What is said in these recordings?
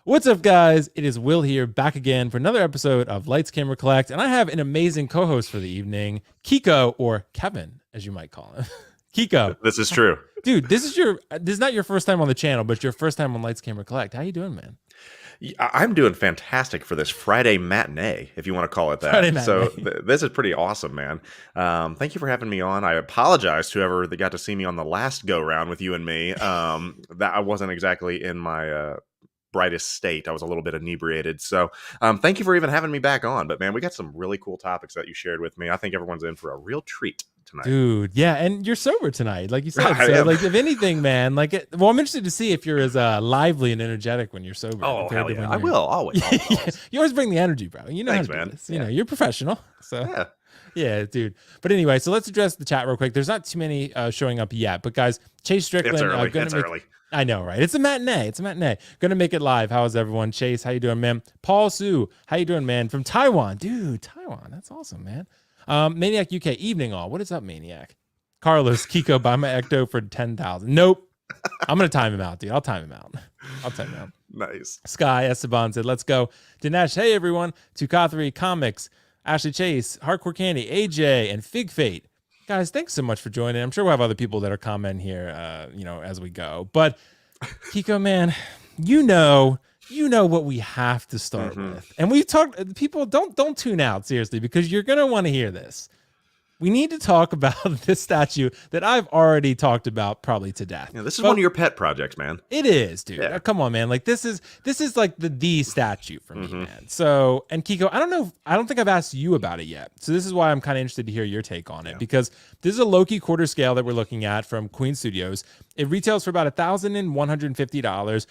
What's up, guys? It is Will here, back again for another episode of Lights Camera Collect, and I have an amazing co-host for the evening, Keco, or Kevin, as you might call him. Keco, This is true. dude, this is not your first time on the channel, but your first time on Lights Camera Collect. How you doing, man? I'm doing fantastic for this Friday matinee, if you want to call it that. Friday matinee. So this is pretty awesome, man. Thank you for having me on. I apologize to whoever that got to see me on the last go round with you and me. That I wasn't exactly in my brightest state. I was a little bit inebriated. So thank you for even having me back on. But man, we got some really cool topics that you shared with me. I think everyone's in for a real treat tonight. Dude, yeah, and you're sober tonight, like you said. So, like, if anything, man, I'm interested to see if you're as lively and energetic when you're sober. Oh, hell yeah. I you're... will, always. You always bring the energy, bro. You know Thanks, how to do man. this. You know, you're professional. So Yeah. Yeah, dude. But anyway, so let's address the chat real quick. There's not too many showing up yet, but guys, Chase Strickland. It's early. It's early. I know, right? It's a matinee. Gonna make it live. How is everyone? Chase, how you doing, man? Paul Su, how you doing, man? From Taiwan. Dude, Taiwan. That's awesome, man. Maniac UK, evening all. What is up, Maniac? Carlos, Keco, buy my Ecto for 10,000. Nope. I'm gonna time him out, dude. I'll time him out. Nice. Sky Esteban said, let's go. Dinesh, hey everyone. Tukathri Comics, Ashley Chase, Hardcore Candy, AJ, and Fig Fate. Guys, thanks so much for joining. I'm sure we'll have other people that are commenting here, as we go. But Keco, man, you know what we have to start with. And we've talked, people don't tune out, seriously, because you're going to want to hear this. We need to talk about this statue that I've already talked about probably to death. Yeah, this is one of your pet projects, man. It is, dude. Yeah. Come on, man. Like this is like the statue for me, man. So, and Keco, I don't think I've asked you about it yet. So this is why I'm kind of interested to hear your take on it, because this is a Loki quarter scale that we're looking at from Queen Studios. It retails for about $1,150.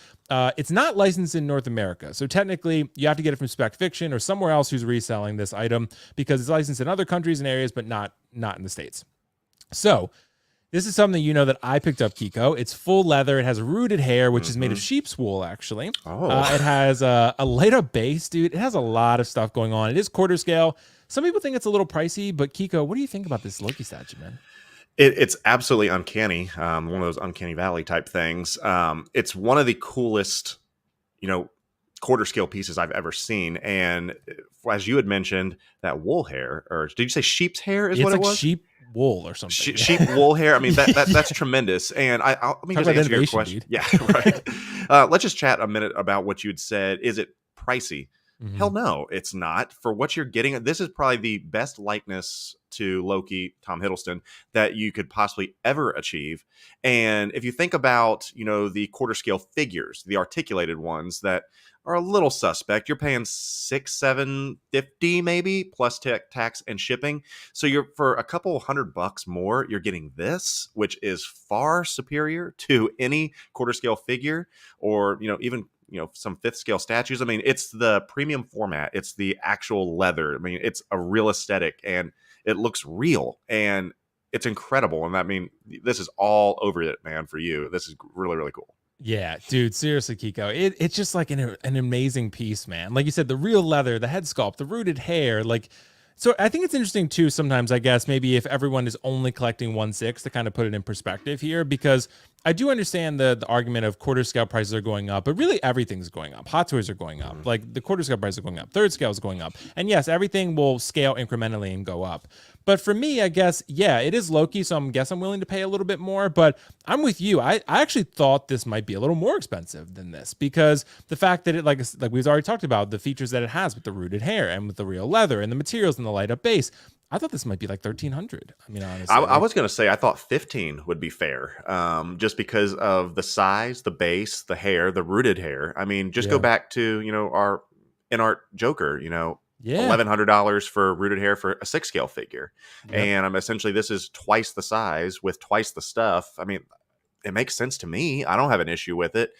It's not licensed in North America. So technically you have to get it from Spec Fiction or somewhere else who's reselling this item, because it's licensed in other countries and areas, but not in the States. So this is something that I picked up, Keco. It's full leather. It has rooted hair, which is made of sheep's wool, actually. Oh. It has a light up base, dude. It has a lot of stuff going on. It is quarter scale. Some people think it's a little pricey, but Keco, what do you think about this Loki statue, man? It's absolutely uncanny. One of those uncanny valley type things. It's one of the coolest, quarter scale pieces I've ever seen. And as you had mentioned, that wool hair, or did you say sheep's hair is what it was? Sheep wool or something. Sheep wool hair. I mean, that's tremendous. And let me just answer your question. Dude. Yeah, right. Let's just chat a minute about what you'd said. Is it pricey? Hell no, it's not. For what you're getting, this is probably the best likeness to Loki, Tom Hiddleston, that you could possibly ever achieve. And if you think about, the quarter scale figures, the articulated ones that are a little suspect, you're paying $600-$750 maybe plus tax and shipping. So you're for a couple $100 more, you're getting this, which is far superior to any quarter scale figure, or even some fifth scale statues. I mean, it's the premium format. It's the actual leather. I mean, it's a real aesthetic and it looks real and it's incredible. And I mean, this is all over it, man, for you. This is really, really cool. Yeah, dude, seriously, Keco. It's just like an amazing piece, man. Like you said, the real leather, the head sculpt, the rooted hair, so I think it's interesting too, sometimes, I guess, maybe if everyone is only collecting 1/6 to kind of put it in perspective here, because I do understand the argument of quarter scale prices are going up, but really everything's going up. Hot toys are going up. Like the quarter scale prices are going up. Third scale is going up. And yes, everything will scale incrementally and go up. But for me, I guess, yeah, it is Loki, so I'm willing to pay a little bit more, but I'm with you. I actually thought this might be a little more expensive than this, because the fact that it, like we've already talked about, the features that it has with the rooted hair and with the real leather and the materials and the light up base, I thought this might be like $1,300. I mean, honestly, I was going to say I thought 15 would be fair, just because of the size, the base, the hair, the rooted hair. I mean, just go back to our in-art Joker. $1,100 for rooted hair for a 6 scale figure, and I'm essentially this is twice the size with twice the stuff. I mean, it makes sense to me. I don't have an issue with it.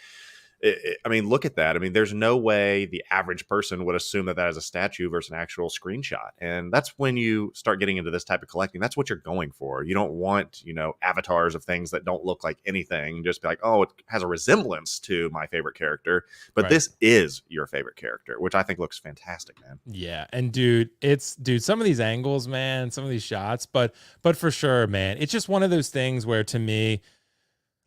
I mean, look at that. I mean, there's no way the average person would assume that is a statue versus an actual screenshot. And that's when you start getting into this type of collecting. That's what you're going for. You don't want, avatars of things that don't look like anything. Just be like, oh, it has a resemblance to my favorite character. But this is your favorite character, which I think looks fantastic, man. Yeah. And dude, some of these angles, man, some of these shots, but for sure, man, it's just one of those things where, to me,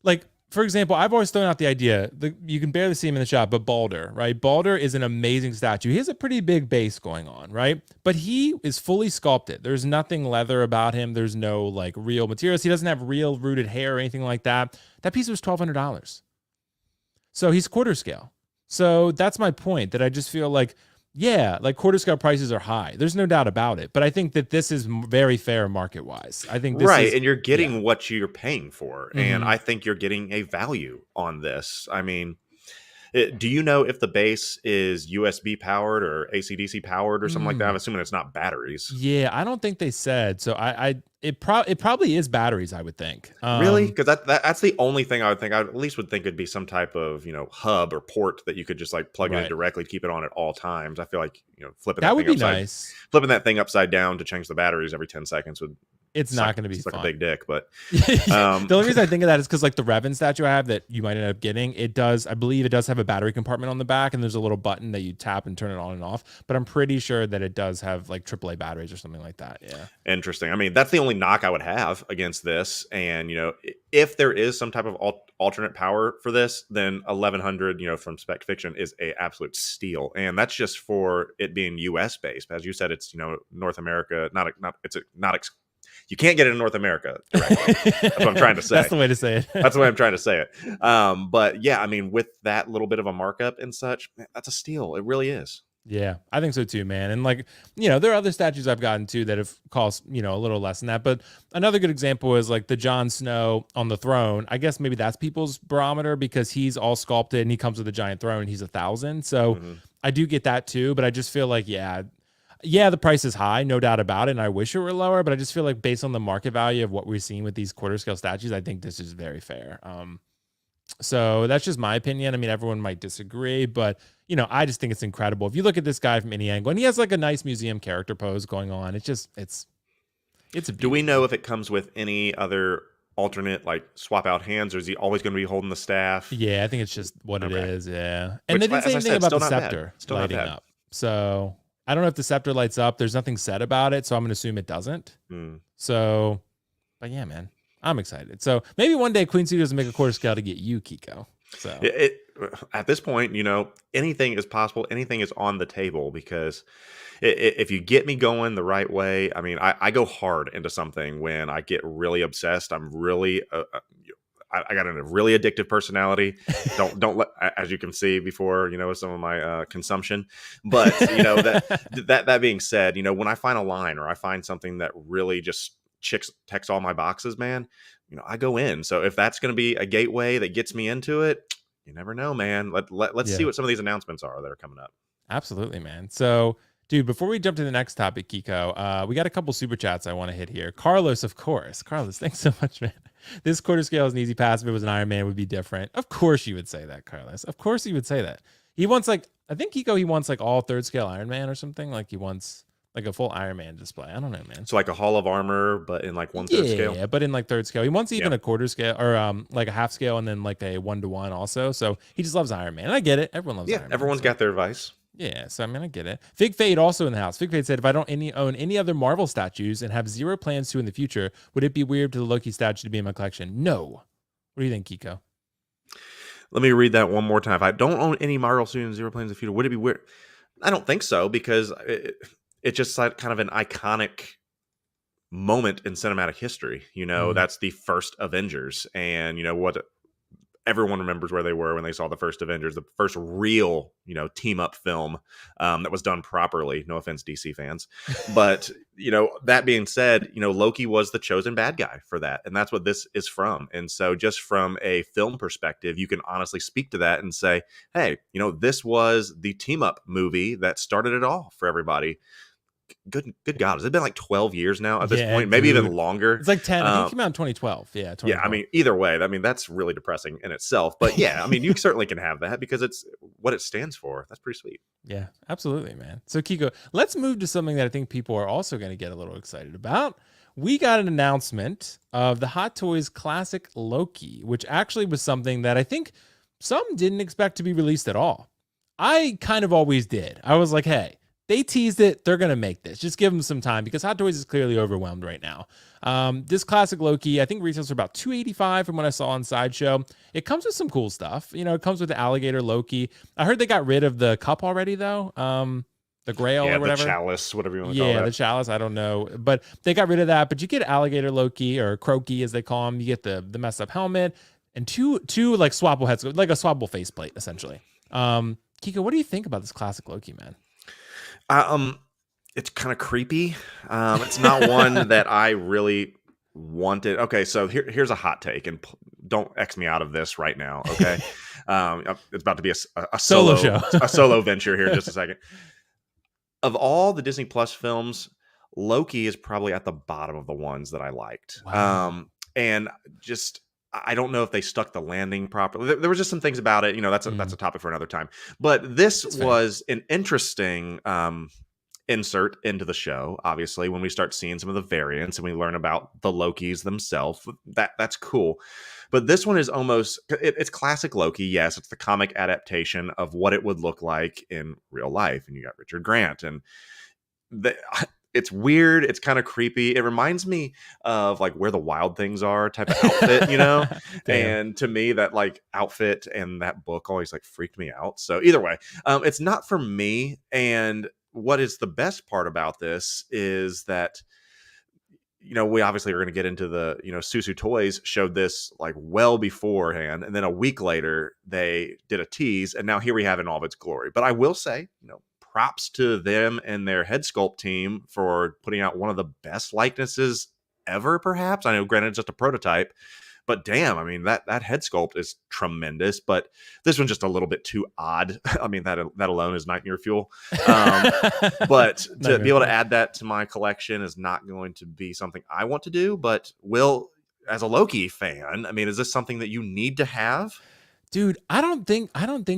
like, for example, I've always thrown out the idea that you can barely see him in the shot, but Balder, right? Balder is an amazing statue. He has a pretty big base going on, right? But he is fully sculpted. There's nothing leather about him. There's no like real materials. He doesn't have real rooted hair or anything like that. That piece was $1,200. So he's quarter scale. So that's my point, that I just feel like, yeah, like quarter scale prices are high. There's no doubt about it. But I think that this is very fair market wise. I think this is, and you're getting what you're paying for. And I think you're getting a value on this. I mean, do you know if the base is USB powered or AC/DC powered or something like that? I'm assuming it's not batteries. Yeah, I don't think they said. So it probably is batteries, I would think. Really? Because that's the only thing I would think. I at least would think it'd be some type of hub or port that you could just like plug in directly to keep it on at all times. I feel like flipping that would be nice. Flipping that thing upside down to change the batteries every 10 seconds would. It's not going to be fun. Like a big dick, but the only reason I think of that is because like the Revan statue I have that you might end up getting, I believe it does have a battery compartment on the back, and there's a little button that you tap and turn it on and off. But I'm pretty sure that it does have like AAA batteries or something like that. Yeah. Interesting. I mean, that's the only knock I would have against this. And if there is some type of alternate power for this, then 1100, from Spec Fiction is a absolute steal. And that's just for it being US based. As you said, it's North America, you can't get it in North America directly. That's what I'm trying to say. That's the way to say it. That's the way I'm trying to say it. But yeah, I mean, with that little bit of a markup and such, man, that's a steal. It really is. Yeah, I think so too, man. And like, there are other statues I've gotten too that have cost, a little less than that. But another good example is like the Jon Snow on the throne. I guess maybe that's people's barometer because he's all sculpted and he comes with a giant throne and he's 1,000. So I do get that too. But I just feel like, yeah, the price is high, no doubt about it, and I wish it were lower, but I just feel like based on the market value of what we're seeing with these quarter scale statues, I think this is very fair. So that's just my opinion. I mean, everyone might disagree, but I just think it's incredible. If you look at this guy from any angle, and he has like a nice museum character pose going on, it's a Do we know if it comes with any other alternate like swap out hands, or is he always going to be holding the staff? Yeah, I think it's just what it is. Yeah, and they didn't say anything about the scepter lighting up. So I don't know if the scepter lights up. There's nothing said about it, so I'm going to assume it doesn't. So, but yeah, man, I'm excited. So maybe one day Queen Studios will make a quarter scale to get you, Keco. So at this point, anything is possible. Anything is on the table because if you get me going the right way, I mean, I go hard into something when I get really obsessed. I'm really I got a really addictive personality. Don't let, as you can see before, some of my consumption. But that being said, when I find a line or I find something that really just ticks all my boxes, man, I go in. So if that's going to be a gateway that gets me into it, you never know, man. Let's see what some of these announcements are that are coming up. Absolutely, man. So, dude, before we jump to the next topic, Keco, we got a couple super chats I want to hit here. Carlos, of course. Carlos, thanks so much, man. This quarter scale is an easy pass. If it was an Iron Man, it would be different. Of course you would say that, Carlos. Of course you would say that. He wants I think Keco, he wants like all third scale Iron Man or something. Like he wants like a full Iron Man display. I don't know, man. So like a Hall of Armor, but in like 1/3 scale? Yeah, but in like third scale. He wants even a quarter scale or like a half scale and then like a 1-to-1 also. So he just loves Iron Man. And I get it. Everyone loves Iron Man. Everyone's got their vice. Yeah, so I mean, I get it. Fig Fade also in the house. Fig Fade said, if I don't own any other Marvel statues and have zero plans to in the future, would it be weird for the Loki statue to be in my collection? No. What do you think, Keco? Let me read that one more time. If I don't own any Marvel statues and zero plans in the future, would it be weird? I don't think so, because it's just like kind of an iconic moment in cinematic history. That's the first Avengers, and what everyone remembers where they were when they saw the first Avengers, the first real, team up film that was done properly. No offense, DC fans. But, that being said, Loki was the chosen bad guy for that. And that's what this is from. And so just from a film perspective, you can honestly speak to that and say, hey, this was the team up movie that started it all for everybody. Good God. Has it been like 12 years now at this point? Maybe even longer. It's like 10. I think it came out in 2012. Yeah. 2012. Yeah. I mean, either way, that's really depressing in itself. But yeah, I mean, you certainly can have that because it's what it stands for. That's pretty sweet. Yeah, absolutely, man. So Keco, let's move to something that I think people are also going to get a little excited about. We got an announcement of the Hot Toys Classic Loki, which actually was something that I think some didn't expect to be released at all. I kind of always did. I was like, hey, they teased it. They're going to make this. Just give them some time because Hot Toys is clearly overwhelmed right now. This classic Loki, I think retails for about $285 from what I saw on Sideshow. It comes with some cool stuff. You know, it comes with the alligator Loki. I heard they got rid of the cup already though. The Grail or whatever. The chalice, whatever you want to call it. Yeah, the chalice. I don't know, but they got rid of that. But you get alligator Loki or Croaky as they call him. You get the messed up helmet and two like swappable heads, like a swappable faceplate essentially. Keco, what do you think about this classic Loki, man? It's kind of creepy. It's not one that I really wanted. Okay, so here's a hot take, and don't X me out of this right now. Okay, it's about to be a solo show, a solo venture here in just a second. Of all the Disney Plus films, Loki is probably at the bottom of the ones that I liked. Wow. And just I don't know if they stuck the landing properly. There was just some things about it. You know, that's a topic for another time. But this was an interesting insert into the show. Obviously, when we start seeing some of the variants and we learn about the Lokis themselves, that's cool. But this one is almost it's classic Loki. Yes, it's the comic adaptation of what it would look like in real life. And you got Richard Grant, and it's weird. It's kind of creepy. It reminds me of like Where the Wild Things Are type of outfit, you know? And to me, that like outfit and that book always like freaked me out. So either way, it's not for me. And what is the best part about this is that, you know, we obviously are going to get into the, you know, Susu Toys showed this like well beforehand. And then a week later, they did a tease. And now here we have it in all of its glory. But I will say, you know, props to them and their head sculpt team for putting out one of the best likenesses ever, perhaps. I know, granted, it's just a prototype. But damn, I mean, that head sculpt is tremendous. But this one's just a little bit too odd. I mean, that alone is nightmare fuel. But to be able to add that to my collection is not going to be something I want to do. But will, as a Loki fan, I mean, is this something that you need to have? Dude, I don't think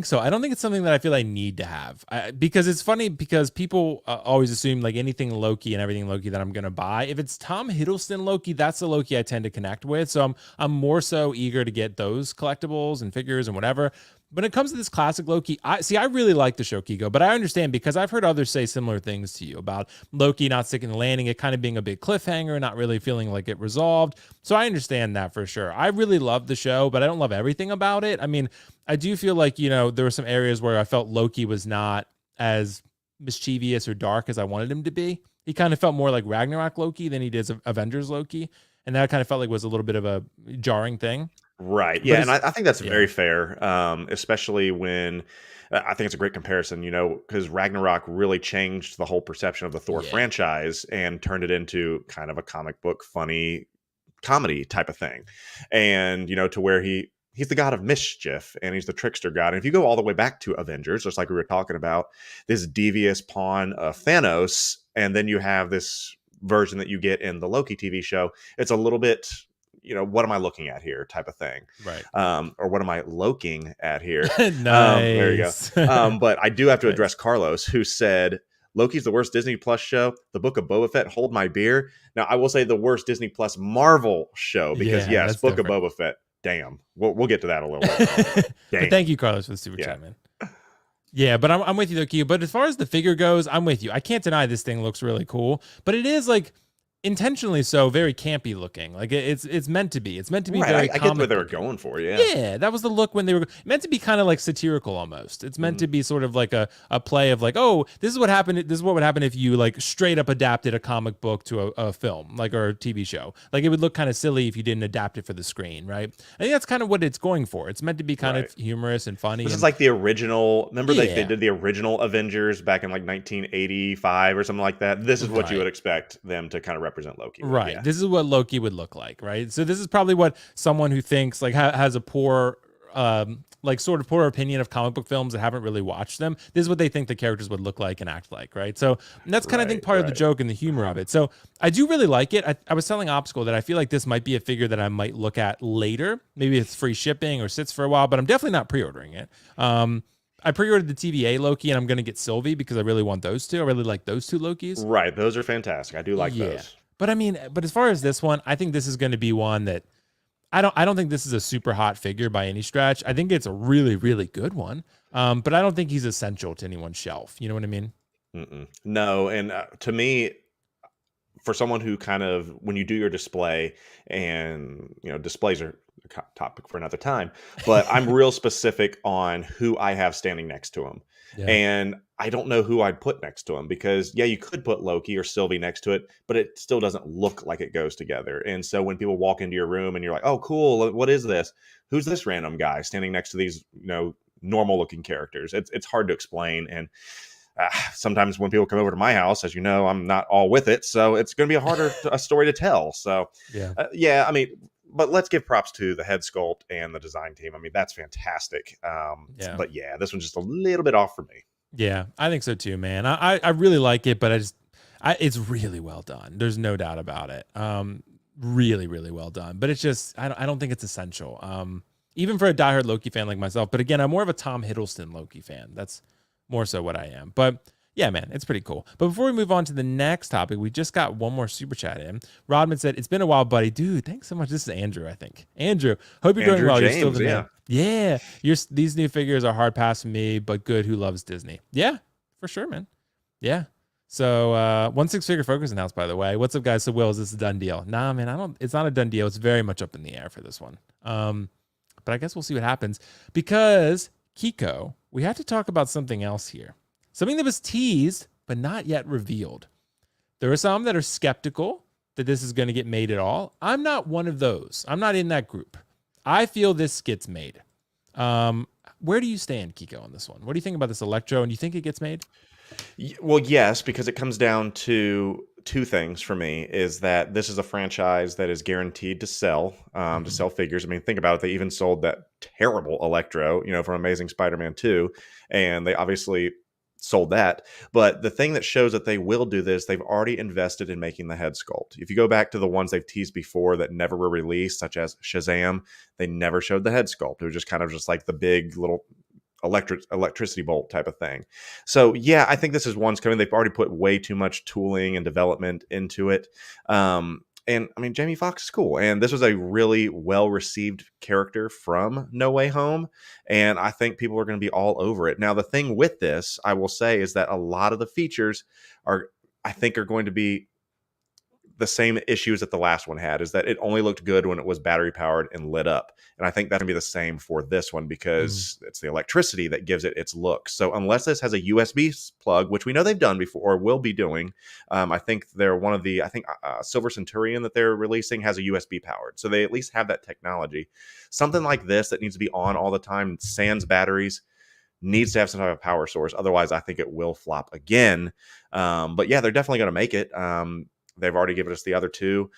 so. I don't think it's something that I feel I need to have because it's funny because people always assume like anything Loki and everything Loki that I'm going to buy. If it's Tom Hiddleston Loki, that's the Loki I tend to connect with. So I'm more so eager to get those collectibles and figures and whatever. When it comes to this classic Loki, I really like the show, Keco, but I understand because I've heard others say similar things to you about Loki not sticking the landing, it kind of being a big cliffhanger, not really feeling like it resolved. So I understand that for sure. I really love the show, but I don't love everything about it. I mean, I do feel like, you know, there were some areas where I felt Loki was not as mischievous or dark as I wanted him to be. He kind of felt more like Ragnarok Loki than he did Avengers Loki. And that kind of felt like was a little bit of a jarring thing. Right. Yeah. And I think that's very fair, especially when I think it's a great comparison, you know, because Ragnarok really changed the whole perception of the Thor franchise and turned it into kind of a comic book, funny comedy type of thing. And, you know, to where he's the god of mischief and he's the trickster god. And if you go all the way back to Avengers, just like we were talking about, this devious pawn of Thanos, and then you have this version that you get in the Loki TV show, it's a little bit, you know, what am I looking at here type of thing. Right. Or what am I loking at here? Nice. There you go. But I do have to address Carlos, who said, Loki's the worst Disney Plus show. The Book of Boba Fett, hold my beer. Now, I will say the worst Disney Plus Marvel show because, yes, Book of Boba Fett, damn. We'll get to that a little later. But thank you, Carlos, for the super chat, man. Yeah, but I'm with you though, Q. But as far as the figure goes, I'm with you. I can't deny this thing looks really cool, but it is like intentionally so very campy looking. Like it's meant to be. It's meant to be very. I get what they were going for. Yeah, that was the look when they were meant to be kind of like satirical almost. It's meant to be sort of like a play of like, oh, this is what happened. This is what would happen if you like straight up adapted a comic book to a film, like, or a TV show. Like it would look kind of silly if you didn't adapt it for the screen, right? I think that's kind of what it's going for. It's meant to be kind of humorous and funny. This is like the original. Remember they did the original Avengers back in like 1985 or something like that. This is what you would expect them to kind of represent Loki. Right. Yeah. This is what Loki would look like, right? So this is probably what someone who thinks like has a poor like sort of poor opinion of comic book films that haven't really watched them. This is what they think the characters would look like and act like, right? So that's kind of I think part of the joke and the humor of it. So I do really like it. I was telling Obstacle that I feel like this might be a figure that I might look at later. Maybe it's free shipping or sits for a while, but I'm definitely not pre-ordering it. I pre-ordered the TVA Loki, and I'm going to get Sylvie because I really want those two. I really like those two Lokis. Right. Those are fantastic. I do like those. But I mean, as far as this one, I think this is going to be one that I don't think this is a super hot figure by any stretch. I think it's a really, really good one. But I don't think he's essential to anyone's shelf. You know what I mean? No, and to me, for someone who kind of, when you do your display, and displays are a topic for another time, but I'm real specific on who I have standing next to him. Yeah. And I don't know who I'd put next to him, because yeah, you could put Loki or Sylvie next to it, but it still doesn't look like it goes together. And so when people walk into your room and you're like, oh cool, what is this, who's this random guy standing next to these normal looking characters, it's hard to explain. And sometimes when people come over to my house, as you know, I'm not all with it, so it's going to be a harder a story to tell. So, Yeah. yeah, I mean, but let's give props to the head sculpt and the design team. I mean, that's fantastic. Yeah. But yeah, this one's just a little bit off for me. Yeah, I think so too, man. I really like it, but it's really well done. There's no doubt about it. Really, really well done. But it's just, I don't think it's essential. Even for a diehard Loki fan like myself. But again, I'm more of a Tom Hiddleston Loki fan. That's more so what I am. But yeah, man, it's pretty cool. But before we move on to the next topic, we just got one more super chat in. Rodman said, "It's been a while, buddy." Dude, thanks so much. This is Andrew, I think. Andrew, hope you're doing well. James, you're still the yeah. man. Yeah, these new figures are hard pass for me, but good. Who loves Disney? Yeah, for sure, man. Yeah. So 1 figure focus announced, by the way. What's up, guys? So Will, is this a done deal? Nah, man, it's not a done deal. It's very much up in the air for this one. But I guess we'll see what happens, because Keco, we have to talk about something else here. Something that was teased, but not yet revealed. There are some that are skeptical that this is going to get made at all. I'm not one of those. I'm not in that group. I feel this gets made. Where do you stand, Keco, on this one? What do you think about this Electro? And do you think it gets made? Well, yes, because it comes down to two things for me. Is that this is a franchise that is guaranteed to sell figures. I mean, think about it. They even sold that terrible Electro, from Amazing Spider-Man 2, and they obviously sold that. But the thing that shows that they will do this, they've already invested in making the head sculpt. If you go back to the ones they've teased before that never were released, such as Shazam, they never showed the head sculpt. It was just kind of just like the big little electricity bolt type of thing. So yeah, I think this is one's coming. They've already put way too much tooling and development into it. And I mean, Jamie Foxx is cool. And this was a really well-received character from No Way Home. And I think people are going to be all over it. Now, the thing with this, I will say, is that a lot of the features I think are going to be the same issues that the last one had, is that it only looked good when it was battery powered and lit up. And I think that's going to be the same for this one, because it's the electricity that gives it its look. So unless this has a USB plug, which we know they've done before or will be doing, I think they're one of the, Silver Centurion that they're releasing has a USB powered. So they at least have that technology. Something like this that needs to be on all the time, sans batteries, needs to have some type of power source. Otherwise, I think it will flop again. But yeah, they're definitely going to make it. They've already given us the other two.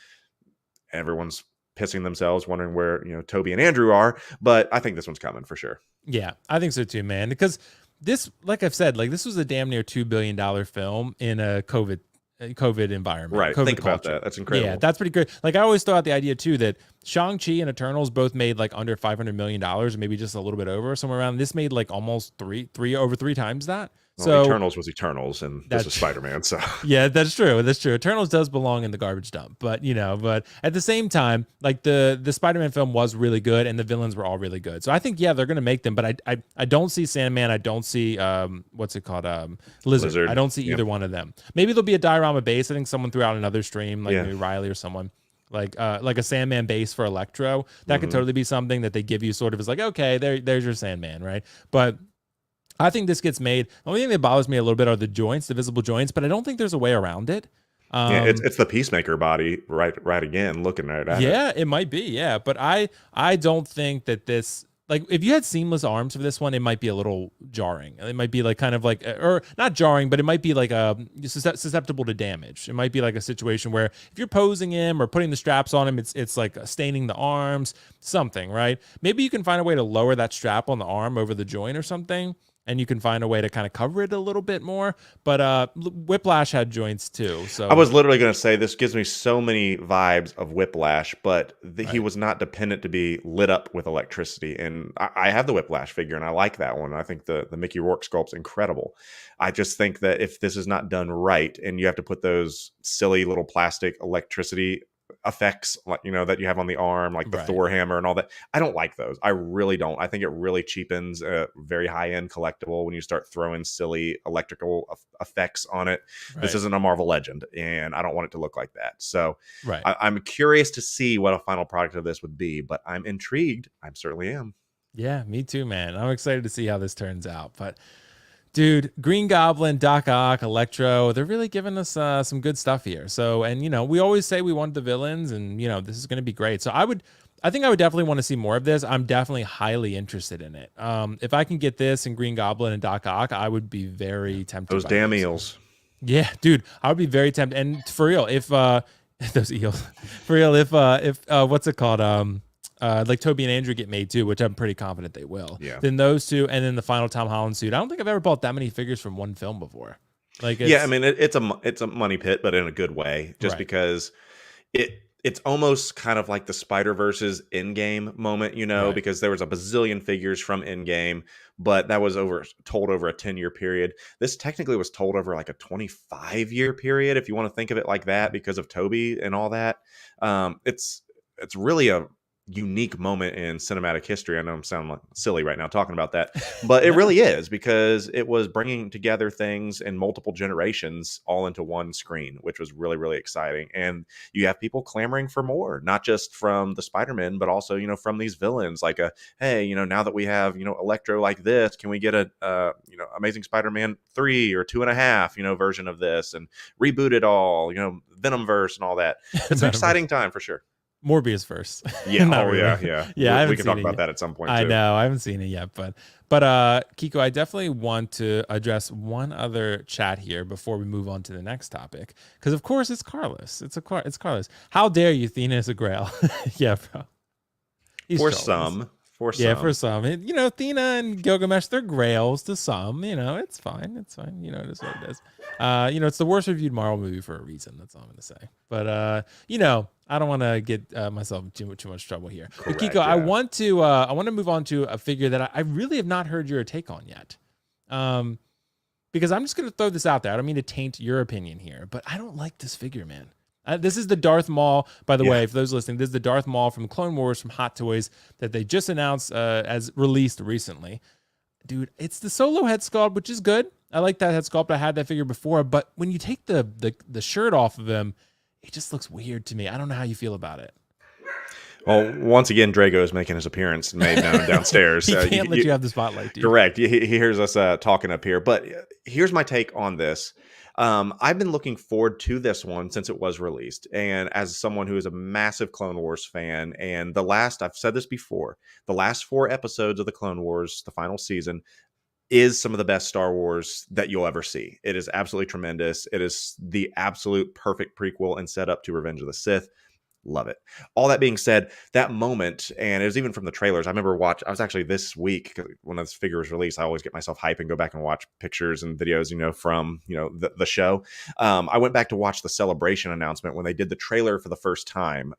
Everyone's pissing themselves, wondering where Toby and Andrew are, but I think this one's coming for sure. Yeah, I think so too, man. Because this, like I've said, this was a damn near $2 billion film in a COVID environment. Right. COVID Think about culture. that. That's incredible. Yeah, that's pretty great. I always throw out the idea too that Shang-Chi and Eternals both made under $500 million, or maybe just a little bit over, somewhere around. This made almost over three times that. Well, so Eternals was Eternals, and this was Spider-Man. So yeah, that's true. That's true. Eternals does belong in the garbage dump, but at the same time, the Spider-Man film was really good, and the villains were all really good. So I think they're gonna make them, but I don't see Sandman. I don't see what's it called, Lizard. I don't see either one of them. Maybe there'll be a diorama base. I think someone threw out another stream, maybe Riley or someone. Like a Sandman base for Electro. That could totally be something that they give you, sort of as okay, there's your Sandman, right? But I think this gets made. The only thing that bothers me a little bit are the joints, the visible joints, but I don't think there's a way around it. It's the Peacemaker body, right again, looking at it. Yeah, it might be, yeah. But I don't think that this, if you had seamless arms for this one, it might be a little jarring. It might be or not jarring, but it might be susceptible to damage. It might be a situation where if you're posing him or putting the straps on him, it's staining the arms, something, right? Maybe you can find a way to lower that strap on the arm over the joint or something, and you can find a way to kind of cover it a little bit more. But Whiplash had joints too. So I was literally going to say, this gives me so many vibes of Whiplash, but he was not dependent to be lit up with electricity. And I have the Whiplash figure, and I like that one. I think the Mickey Rourke sculpt's incredible. I just think that if this is not done right, and you have to put those silly little plastic electricity effects, like that you have on the arm, like the Right. Thor hammer and all that. I don't like those. I really don't. I think it really cheapens a very high end collectible when you start throwing silly electrical effects on it. This Right. isn't a Marvel Legend, and I don't want it to look like that. So Right. I'm curious to see what a final product of this would be, but I'm intrigued. I certainly am. Yeah, me too, man. I'm excited to see how this turns out. But dude, Green Goblin, Doc Ock, Electro, they're really giving us some good stuff here. So, and we always say we want the villains, and this is going to be great. So I think I would definitely want to see more of this. I'm definitely highly interested in it. If I can get this and Green Goblin and Doc Ock, I would be very tempted. Those damn eels. Yeah, dude, I would be very tempted. And for real, if those eels, for real, if what's it called? Like Toby and Andrew get made too, which I'm pretty confident they will. Yeah. Then those two, and then the final Tom Holland suit. I don't think I've ever bought that many figures from one film before. Like, yeah, I mean, it's a money pit, but in a good way, just Right. because it's almost kind of like the Spider-Verse's Endgame moment, Right. because there was a bazillion figures from Endgame, but that was told over a 10-year period. This technically was told over like a 25-year period, if you want to think of it like that, because of Toby and all that. It's really a unique moment in cinematic history. I know I'm sounding like silly right now talking about that, but it really is, because it was bringing together things in multiple generations all into one screen, which was really, really exciting. And you have people clamoring for more, not just from the Spider-Man, but also, from these villains, like hey, now that we have, Electro like this, can we get a, Amazing Spider-Man 3 or 2.5, version of this, and reboot it all, Venomverse and all that. It's an exciting time for sure. Morbius first. Yeah. Really. Yeah. We can talk about that at some point. I know. I haven't seen it yet, but Keco, I definitely want to address one other chat here before we move on to the next topic, because of course it's Carlos. It's Carlos. How dare you? Thena is a Grail. Yeah, bro. For some. For some. Thena and Gilgamesh, they're Grails to some. It's fine. It's fine. It is what it is. It's the worst reviewed Marvel movie for a reason. That's all I'm going to say. But I don't want to get myself too much trouble here. Correct, but Keiko, yeah. I want to move on to a figure that I really have not heard your take on yet. Because I'm just going to throw this out there. I don't mean to taint your opinion here, but I don't like this figure, man. This is the Darth Maul, by the way, for those listening. This is the Darth Maul from Clone Wars from Hot Toys that they just announced as released recently. Dude, it's the solo head sculpt, which is good. I like that head sculpt. I had that figure before, but when you take the shirt off of him, it just looks weird to me. I don't know how you feel about it. Well, once again, Drago is making his appearance made downstairs. He can't let you have the spotlight, dude. Correct. He hears us talking up here. But here's my take on this. I've been looking forward to this one since it was released. And as someone who is a massive Clone Wars fan, and I've said this before, the last 4 episodes of the Clone Wars, the final season, is some of the best Star Wars that you'll ever see. It is absolutely tremendous. It is the absolute perfect prequel and setup to Revenge of the Sith. Love it. All that being said, that moment, and it was even from the trailers. I remember I was actually this week, when this figure was released, I always get myself hype and go back and watch pictures and videos, from, the show. I went back to watch the Celebration announcement when they did the trailer for the first time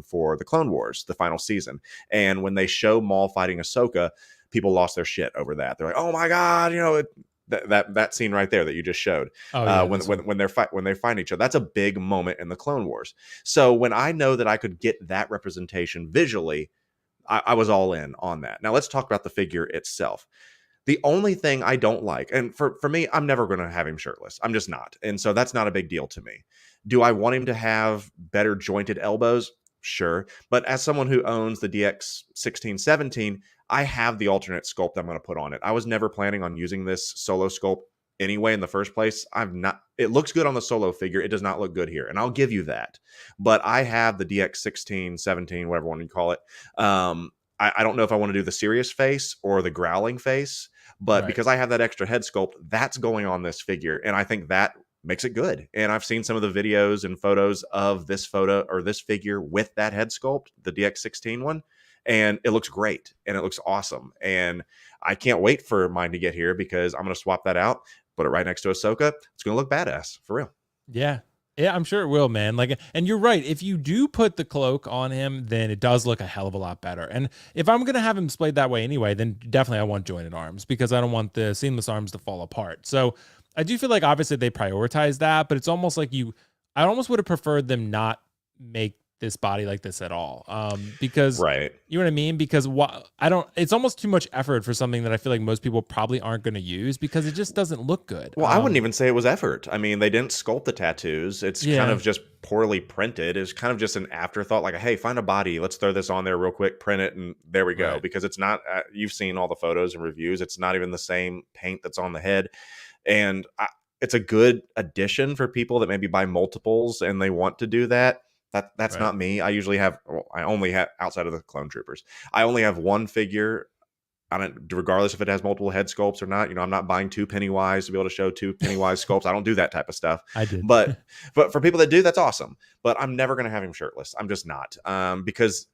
for the Clone Wars, the final season. And when they show Maul fighting Ahsoka, people lost their shit over that. They're like, oh my God, that scene right there that you just showed, when they find each other, that's a big moment in the Clone Wars. So when I know that I could get that representation visually, I was all in on that. Now let's talk about the figure itself. The only thing I don't like, and for me, I'm never going to have him shirtless. I'm just not. And so that's not a big deal to me. Do I want him to have better jointed elbows? Sure. But as someone who owns the DX 1617, I have the alternate sculpt I'm going to put on it. I was never planning on using this solo sculpt anyway in the first place. It looks good on the solo figure. It does not look good here, and I'll give you that. But I have the DX 1617, whatever one you call it. I don't know if I want to do the serious face or the growling face, but because I have that extra head sculpt, that's going on this figure, and I think that makes it good. And I've seen some of the videos and photos of this figure with that head sculpt, the DX16 one, and it looks great and it looks awesome. And I can't wait for mine to get here, because I'm going to swap that out, put it right next to Ahsoka. It's going to look badass for real. Yeah. Yeah, I'm sure it will, man. And you're right. If you do put the cloak on him, then it does look a hell of a lot better. And if I'm going to have him displayed that way anyway, then definitely I want jointed arms, because I don't want the seamless arms to fall apart. So I do feel like obviously they prioritize that, but it's almost like I almost would have preferred them not make this body like this at all. Because Right. you know what I mean? Because I don't, it's almost too much effort for something that I feel like most people probably aren't going to use because it just doesn't look good. Well, I wouldn't even say it was effort. I mean, they didn't sculpt the tattoos. It's kind Yeah, of just poorly printed. It's kind of just an afterthought, like, hey, find a body. Let's throw this on there real quick, print it, and there we go. right. Because it's not, you've seen all the photos and reviews. It's not even the same paint that's on the head. And it's a good addition for people that maybe buy multiples and they want to do that. That's Right. not me. I usually have, well, I only have, outside of the clone troopers, I only have one figure. I don't, regardless if it has multiple head sculpts or not. You know, I'm not buying two Pennywise to be able to show two Pennywise sculpts. I don't do that type of stuff. I did. But for people that do, that's awesome. But I'm never going to have him shirtless. I'm just not. Because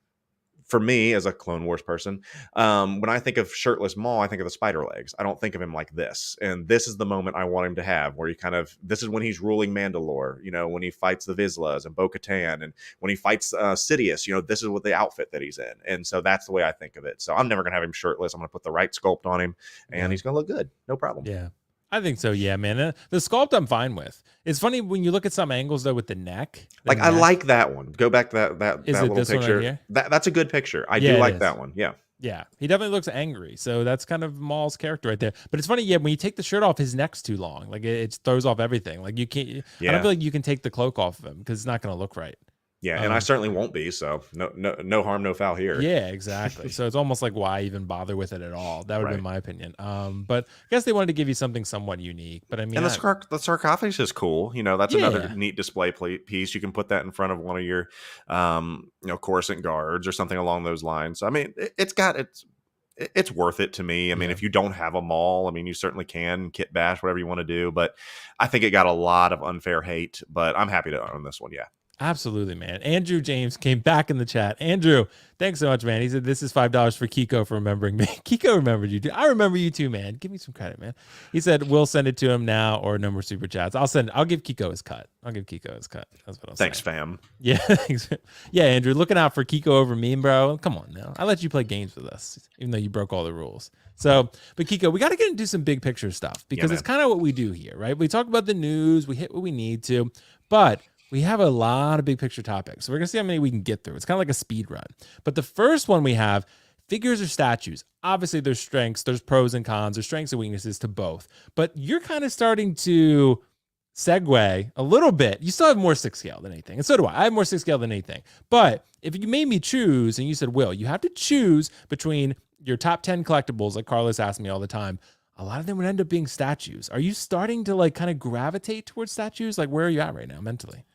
for me, as a Clone Wars person, when I think of shirtless Maul, I think of the spider legs. I don't think of him like this. And this is the moment I want him to have, where he kind of, this is when he's ruling Mandalore, you know, when he fights the Vizslas and Bo-Katan, and when he fights Sidious, you know, this is what the outfit that he's in. And so that's the way I think of it. So I'm never going to have him shirtless. I'm going to put the right sculpt on him, and he's going to look good. No problem. Yeah. I think so. Yeah, man. The sculpt I'm fine with. It's funny when you look at some angles though with the neck. Like, I like that one. Go back to that Is it little this one right picture. here? That's a good picture. I Yeah, do it like is. that one. Yeah. Yeah, he definitely looks angry. So that's kind of Maul's character right there. But it's funny, yeah, when you take the shirt off, his neck's too long. Like it throws off everything. Like you can't. I Yeah. don't feel like you can take the cloak off of him because it's not going to look right. Yeah, and I certainly won't be. So no harm, no foul here. Yeah, exactly. So it's almost like why even bother with it at all? That would have Right. been my opinion. But I guess they wanted to give you something somewhat unique. But I mean, And the sarcophagus is cool. You know, that's another Yeah. neat display piece. You can put that in front of one of your, you know, Coruscant guards or something along those lines. So, I mean, it's worth it to me. I mean, Yeah. if you don't have a Maul, I mean, you certainly can kit bash, whatever you want to do. But I think it got a lot of unfair hate. But I'm happy to own this one. Yeah. Absolutely, man. Andrew James came back in the chat. Andrew, thanks so much, man. He said, this is $5 for Keco for remembering me. Keco remembered you too. I remember you too, man. Give me some credit, man. He said, we'll send it to him now or no more super chats. I'll give Keco his cut. That's what I'll say. Thanks, fam. Yeah. Thanks. Yeah, Andrew, looking out for Keco over me, bro. Come on now. I let you play games with us, even though you broke all the rules. So, but Keco, we got to get into some big picture stuff because it's kind of what we do here, right? We talk about the news, we hit what we need to, but we have a lot of big picture topics. So we're going to see how many we can get through. It's kind of like a speed run. But the first one we have, figures or statues. Obviously, there's strengths, there's pros and cons, there's strengths and weaknesses to both. But you're kind of starting to segue a little bit. You still have more 6 scale than anything. And so do I. I have more 6 scale than anything. But if you made me choose and you said, Will, you have to choose between your top 10 collectibles, like Carlos asked me all the time, a lot of them would end up being statues. Are you starting to like kind of gravitate towards statues? Like where are you at right now mentally?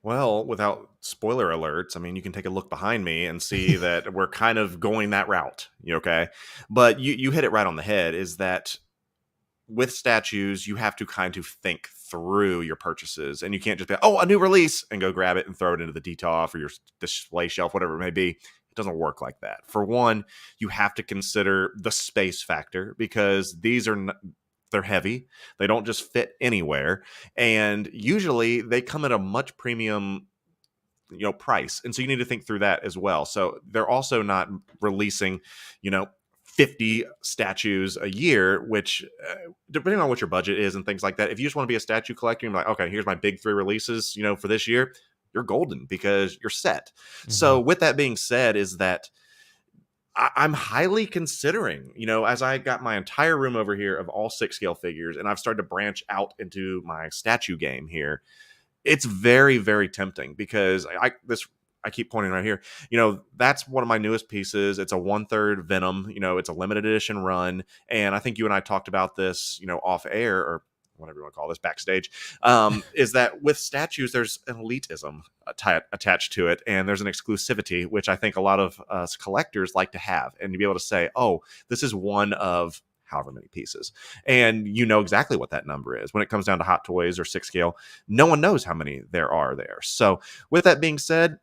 Well, without spoiler alerts, I mean, you can take a look behind me and see that we're kind of going that route. Okay. But you hit it right on the head, is that with statues, you have to kind of think through your purchases, and you can't just be, oh, a new release, and go grab it and throw it into the DTOF or your display shelf, whatever it may be. It doesn't work like that. For one, you have to consider the space factor, because these are they're heavy. They don't just fit anywhere. And usually they come at a much premium, you know, price. And so you need to think through that as well. So they're also not releasing, you know, 50 statues a year, which depending on what your budget is and things like that, if you just want to be a statue collector, you're like, okay, here's my big 3 releases, you know, for this year, you're golden because you're set. Mm-hmm. So with that being said, is that I'm highly considering, you know, as I got my entire room over here of all 6 scale figures, and I've started to branch out into my statue game here, it's very, very tempting, because I keep pointing right here, you know, that's one of my newest pieces. It's a 1/3 Venom, you know, it's a limited edition run. And I think you and I talked about this, you know, off air, or whatever you want to call this, backstage, is that with statues, there's an elitism attached to it, and there's an exclusivity, which I think a lot of us collectors like to have, and to be able to say, oh, this is one of however many pieces, and you know exactly what that number is. When it comes down to Hot Toys or 6 scale, no one knows how many there are there. So with that being said,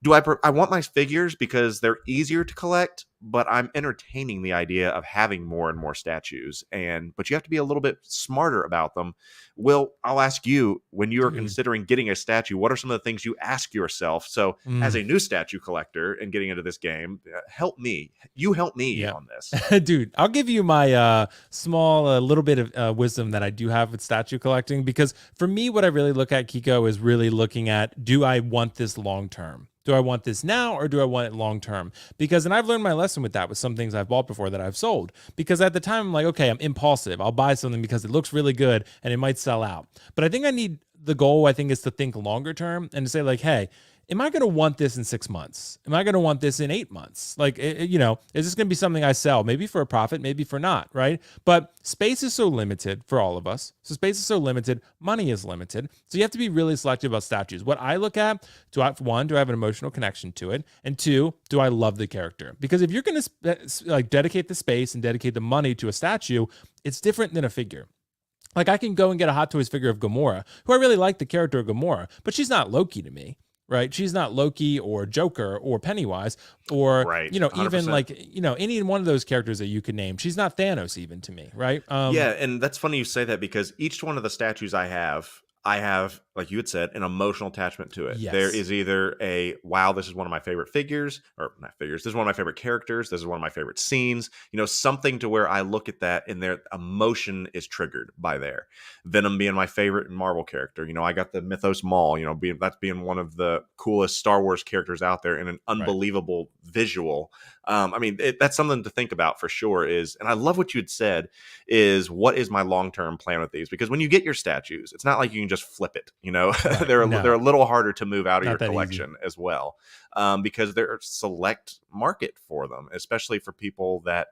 I want my figures because they're easier to collect, but I'm entertaining the idea of having more and more statues. But you have to be a little bit smarter about them. Will, I'll ask you, when you are considering getting a statue, what are some of the things you ask yourself? So as a new statue collector and getting into this game, help me. You help me on this. Dude, I'll give you my small little bit of wisdom that I do have with statue collecting, because for me, what I really look at, Keco, is really looking at, do I want this long term? Do I want this now or do I want it long term? Because, and I've learned my lesson with that with some things I've bought before that I've sold. Because at the time I'm like, okay, I'm impulsive. I'll buy something because it looks really good and it might sell out. But I think the goal I think is to think longer term and to say like, hey, am I going to want this in 6 months? Am I going to want this in 8 months? Like, you know, is this going to be something I sell? Maybe for a profit, maybe for not, right? But space is so limited for all of us. So space is so limited. Money is limited. So you have to be really selective about statues. What I look at, do I have an emotional connection to it? And two, do I love the character? Because if you're going to like dedicate the space and dedicate the money to a statue, it's different than a figure. Like I can go and get a Hot Toys figure of Gamora, who I really like the character of Gamora, but she's not Loki to me. Right. She's not Loki or Joker or Pennywise or, right. you know, 100%. even like, you know, any one of those characters that you could name. She's not Thanos even to me. Right. Yeah. And that's funny you say that because each one of the statues I have, like you had said, an emotional attachment to it. Yes. There is either a, wow, this is one of my favorite figures, or not figures. This is one of my favorite characters. This is one of my favorite scenes, you know, something to where I look at that and their emotion is triggered by there. Venom being my favorite Marvel character. You know, I got the Mythos Maul, you know, being one of the coolest Star Wars characters out there and an unbelievable visual. I mean, that's something to think about for sure is, and I love what you had said is what is my long-term plan with these? Because when you get your statues, it's not like you can just flip it, you know, Right. they're a little harder to move out of Not your collection as well. Because there's a select market for them, especially for people that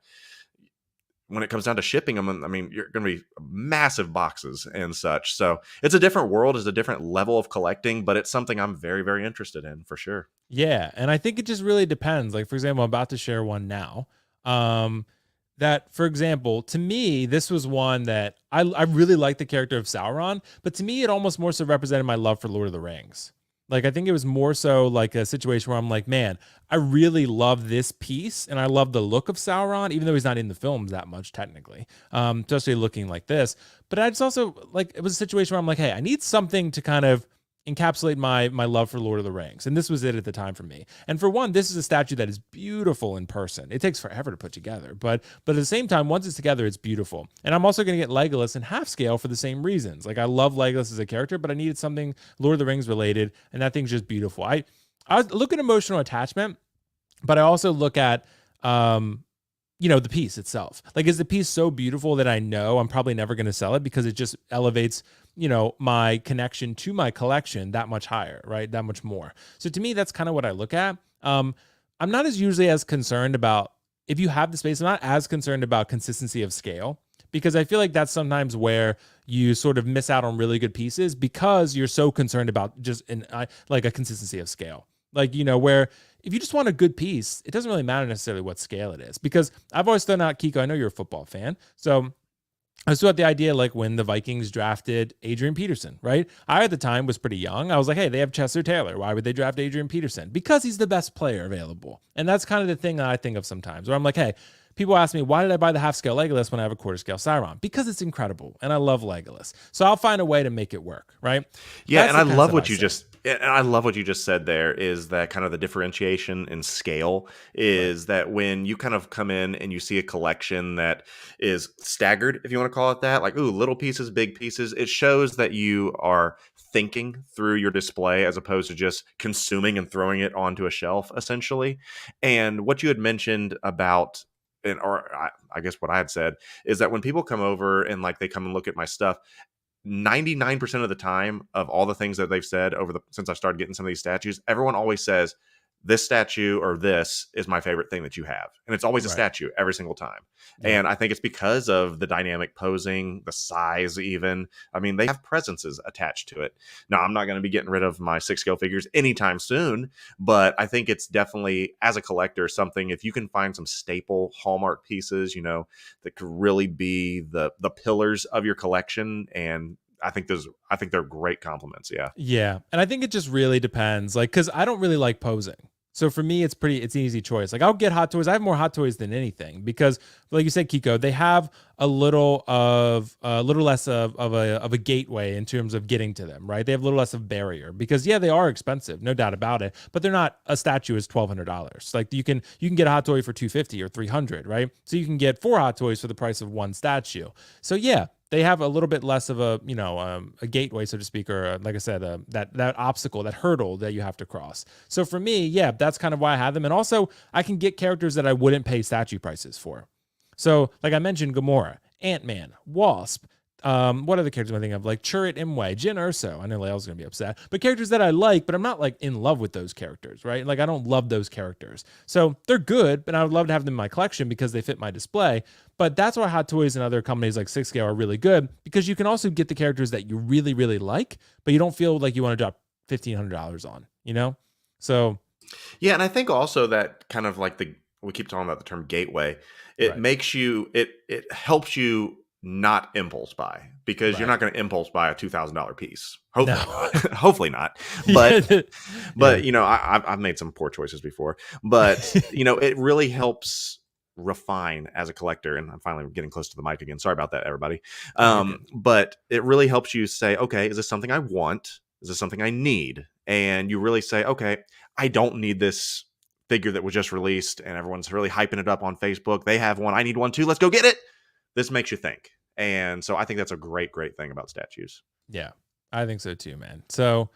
when it comes down to shipping them, I mean, you're going to be massive boxes and such. So it's a different world, it's a different level of collecting, but it's something I'm very, very interested in for sure. Yeah. And I think it just really depends. Like, for example, I'm about to share one now. That, for example, to me, this was one that I really like the character of Sauron, but to me, it almost more so represented my love for Lord of the Rings. Like, I think it was more so like a situation where I'm like, man, I really love this piece and I love the look of Sauron, even though he's not in the films that much technically, especially looking like this. But I just also like, it was a situation where I'm like, hey, I need something to kind of encapsulate my love for Lord of the Rings. And this was it at the time for me. And for one, this is a statue that is beautiful in person. It takes forever to put together, but at the same time, once it's together, it's beautiful. And I'm also going to get Legolas in half scale for the same reasons. Like I love Legolas as a character, but I needed something Lord of the Rings related, and that thing's just beautiful. I look at emotional attachment, but I also look at you know, the piece itself. Like, is the piece so beautiful that I know I'm probably never going to sell it because it just elevates, you know, my connection to my collection that much higher, right? That much more. So to me, that's kind of what I look at. I'm not usually as concerned about if you have the space. I'm not as concerned about consistency of scale because I feel like that's sometimes where you sort of miss out on really good pieces because you're so concerned about just like a consistency of scale. Like, you know, where if you just want a good piece, it doesn't really matter necessarily what scale it is. Because I've always thrown out, Keco, I know you're a football fan. So I was throughout the idea, like when the Vikings drafted Adrian Peterson, right? I, at the time, was pretty young. I was like, hey, they have Chester Taylor. Why would they draft Adrian Peterson? Because he's the best player available. And that's kind of the thing that I think of sometimes, where I'm like, hey, people ask me, why did I buy the half-scale Legolas when I have a quarter-scale Sauron? Because it's incredible, and I love Legolas. So I'll find a way to make it work, right? Yeah, and I love what you just said there is that kind of the differentiation in scale is that when you kind of come in and you see a collection that is staggered, if you want to call it that, like, ooh, little pieces, big pieces, it shows that you are thinking through your display as opposed to just consuming and throwing it onto a shelf, essentially. And what you had mentioned about I guess what I had said is that when people come over and like they come and look at my stuff, 99% of the time of all the things that they've said since I started getting some of these statues, everyone always says this statue or this is my favorite thing that you have. And it's always a statue every single time. Yeah. And I think it's because of the dynamic posing, the size even. I mean, they have presences attached to it. Now, I'm not going to be getting rid of my 6-scale figures anytime soon, but I think it's definitely, as a collector, something, if you can find some staple Hallmark pieces, you know, that could really be the pillars of your collection. And I think they're great compliments. Yeah. Yeah. And I think it just really depends. Like, cause I don't really like posing. So for me, it's an easy choice. Like I'll get Hot Toys. I have more Hot Toys than anything because, like you said, Keco, they have a little less of a gateway in terms of getting to them, right? They have a little less of barrier because yeah, they are expensive, no doubt about it. But they're not, a statue is $1,200. Like you can get a Hot Toy for $250 or $300, right? So you can get 4 Hot Toys for the price of one statue. So yeah, they have a little bit less of a, a gateway, so to speak, or like I said, that obstacle, that hurdle that you have to cross. So for me, yeah, that's kind of why I have them. And also I can get characters that I wouldn't pay statue prices for. So like I mentioned, Gamora, Ant-Man, Wasp, what other characters am I thinking of? Like Chirrut Imwe, Jyn Erso. I know Lael's gonna be upset, but characters that I like, but I'm not like in love with those characters, right? Like I don't love those characters, so they're good, but I would love to have them in my collection because they fit my display. But that's why Hot Toys and other companies like 6Scale are really good, because you can also get the characters that you really, really like, but you don't feel like you want to drop $1,500 on, So Yeah, and I think also that kind of like we keep talking about the term gateway. It right. makes you it helps you not impulse buy, because you're Right. not going to impulse buy a $2,000 piece. No. Hopefully not. Hopefully not. But Yeah. I've made some poor choices before. But it really helps refine as a collector. And I'm finally getting close to the mic again. Sorry about that, everybody. Oh, you're good. But it really helps you say, okay, is this something I want? Is this something I need? And you really say, okay, I don't need this figure that was just released and everyone's really hyping it up on Facebook. They have one. I need one too. Let's go get it. This makes you think. And so I think that's a great, great thing about statues. Yeah, I think so too, man. So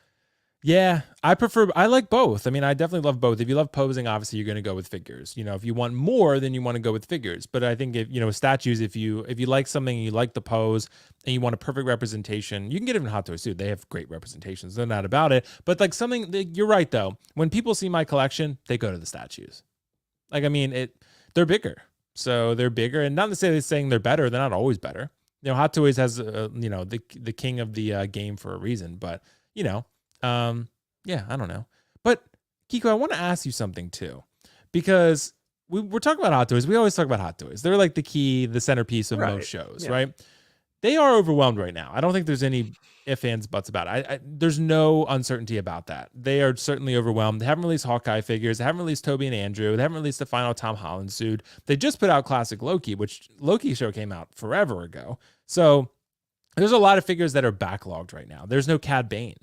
yeah, I like both. I mean, I definitely love both. If you love posing, obviously you're going to go with figures. If you want more, then you want to go with figures. But I think if, with statues, if you like something and you like the pose and you want a perfect representation, you can get it in Hot Toys too. They have great representations. No doubt about it. But like you're right though. When people see my collection, they go to the statues. Like, I mean, they're bigger. So they're bigger, and not necessarily saying they're better. They're not always better. Hot Toys has, the king of the game for a reason, but yeah, I don't know. But Keco, I want to ask you something too, because we're talking about Hot Toys. We always talk about Hot Toys. They're like the centerpiece of most shows, Yeah. right? They are overwhelmed right now. I don't think there's any ifs, ands, buts about it. There's no uncertainty about that. They are certainly overwhelmed. They haven't released Hawkeye figures. They haven't released Toby and Andrew. They haven't released the final Tom Holland suit. They just put out Classic Loki, which Loki show came out forever ago. So there's a lot of figures that are backlogged right now. There's no Cad Bane,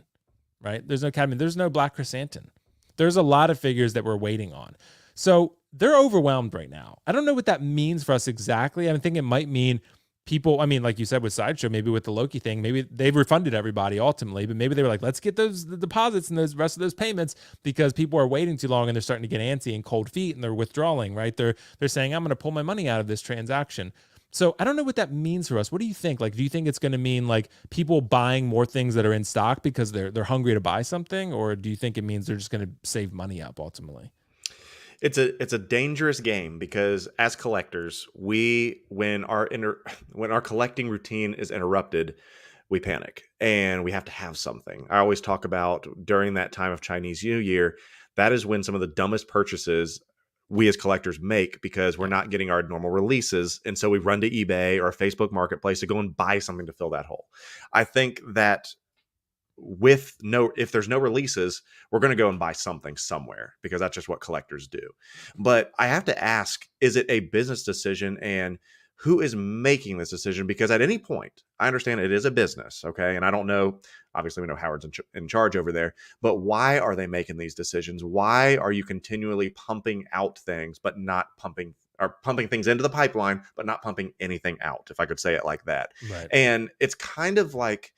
right? There's no Cad Bane. There's no Black Chrysanthemum. There's a lot of figures that we're waiting on. So they're overwhelmed right now. I don't know what that means for us exactly. I think it might mean people, I mean, like you said with Sideshow, maybe with the Loki thing, maybe they've refunded everybody ultimately, but maybe they were like, let's get the deposits and those rest of those payments, because people are waiting too long and they're starting to get antsy and cold feet and they're withdrawing, right? They're saying, I'm going to pull my money out of this transaction. So I don't know what that means for us. What do you think? Like, do you think it's going to mean like people buying more things that are in stock because they're hungry to buy something? Or do you think it means they're just going to save money up ultimately? It's a dangerous game, because as collectors, when our collecting routine is interrupted, we panic and we have to have something. I always talk about during that time of Chinese New Year, that is when some of the dumbest purchases we as collectors make, because we're not getting our normal releases. And so we run to eBay or Facebook Marketplace to go and buy something to fill that hole. I think that if there's no releases, we're going to go and buy something somewhere, because that's just what collectors do. But I have to ask, is it a business decision, and who is making this decision? Because at any point, I understand it is a business, okay? And I don't know, obviously we know Howard's in charge over there, but why are they making these decisions? Why are you continually pumping out things, but not pumping things into the pipeline, but not pumping anything out, if I could say it like that? Right. And it's kind of like,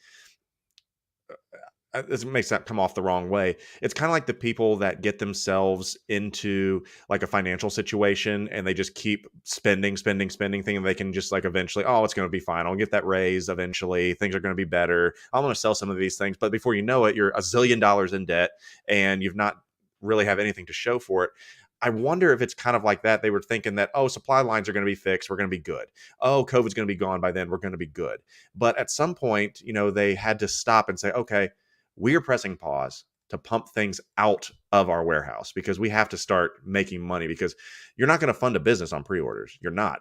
this makes that come off the wrong way. It's kind of like the people that get themselves into like a financial situation and they just keep spending, thinking they can just like eventually, oh, it's going to be fine. I'll get that raise eventually. Things are going to be better. I'm going to sell some of these things. But before you know it, you're $1 zillion in debt and you've not really have anything to show for it. I wonder if it's kind of like that. They were thinking that, oh, supply lines are going to be fixed. We're going to be good. Oh, COVID's going to be gone by then. We're going to be good. But at some point, they had to stop and say, okay, we are pressing pause to pump things out of our warehouse, because we have to start making money, because you're not going to fund a business on pre-orders. You're not.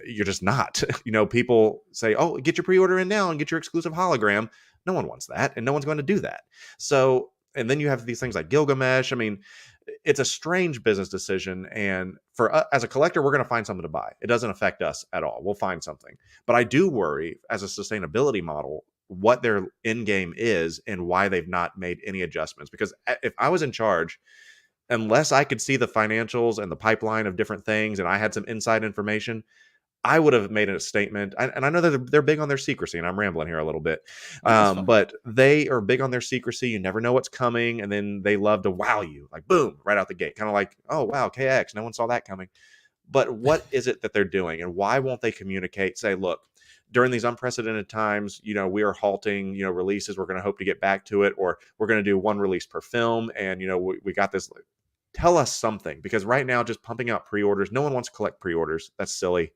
You're just not. People say, oh, get your pre-order in now and get your exclusive hologram. No one wants that, and no one's going to do that. So, and then you have these things like Gilgamesh. I mean, it's a strange business decision. And for us, as a collector, we're going to find something to buy. It doesn't affect us at all. We'll find something. But I do worry, as a sustainability model, what their end game is and why they've not made any adjustments. Because if I was in charge, unless I could see the financials and the pipeline of different things and I had some inside information, I would have made a statement, and I know that they're big on their secrecy, and I'm rambling here a little bit, No, that's fine. but they are big on their secrecy. You never know what's coming, and then they love to wow you, like boom, right out the gate, kind of like, oh wow, KX, no one saw that coming. But what is it that they're doing, and why won't they communicate? Say, look, during these unprecedented times, we are halting, releases. We're going to hope to get back to it, or we're going to do one release per film, and we got this. Tell us something, because right now, just pumping out pre-orders, no one wants to collect pre-orders. That's silly.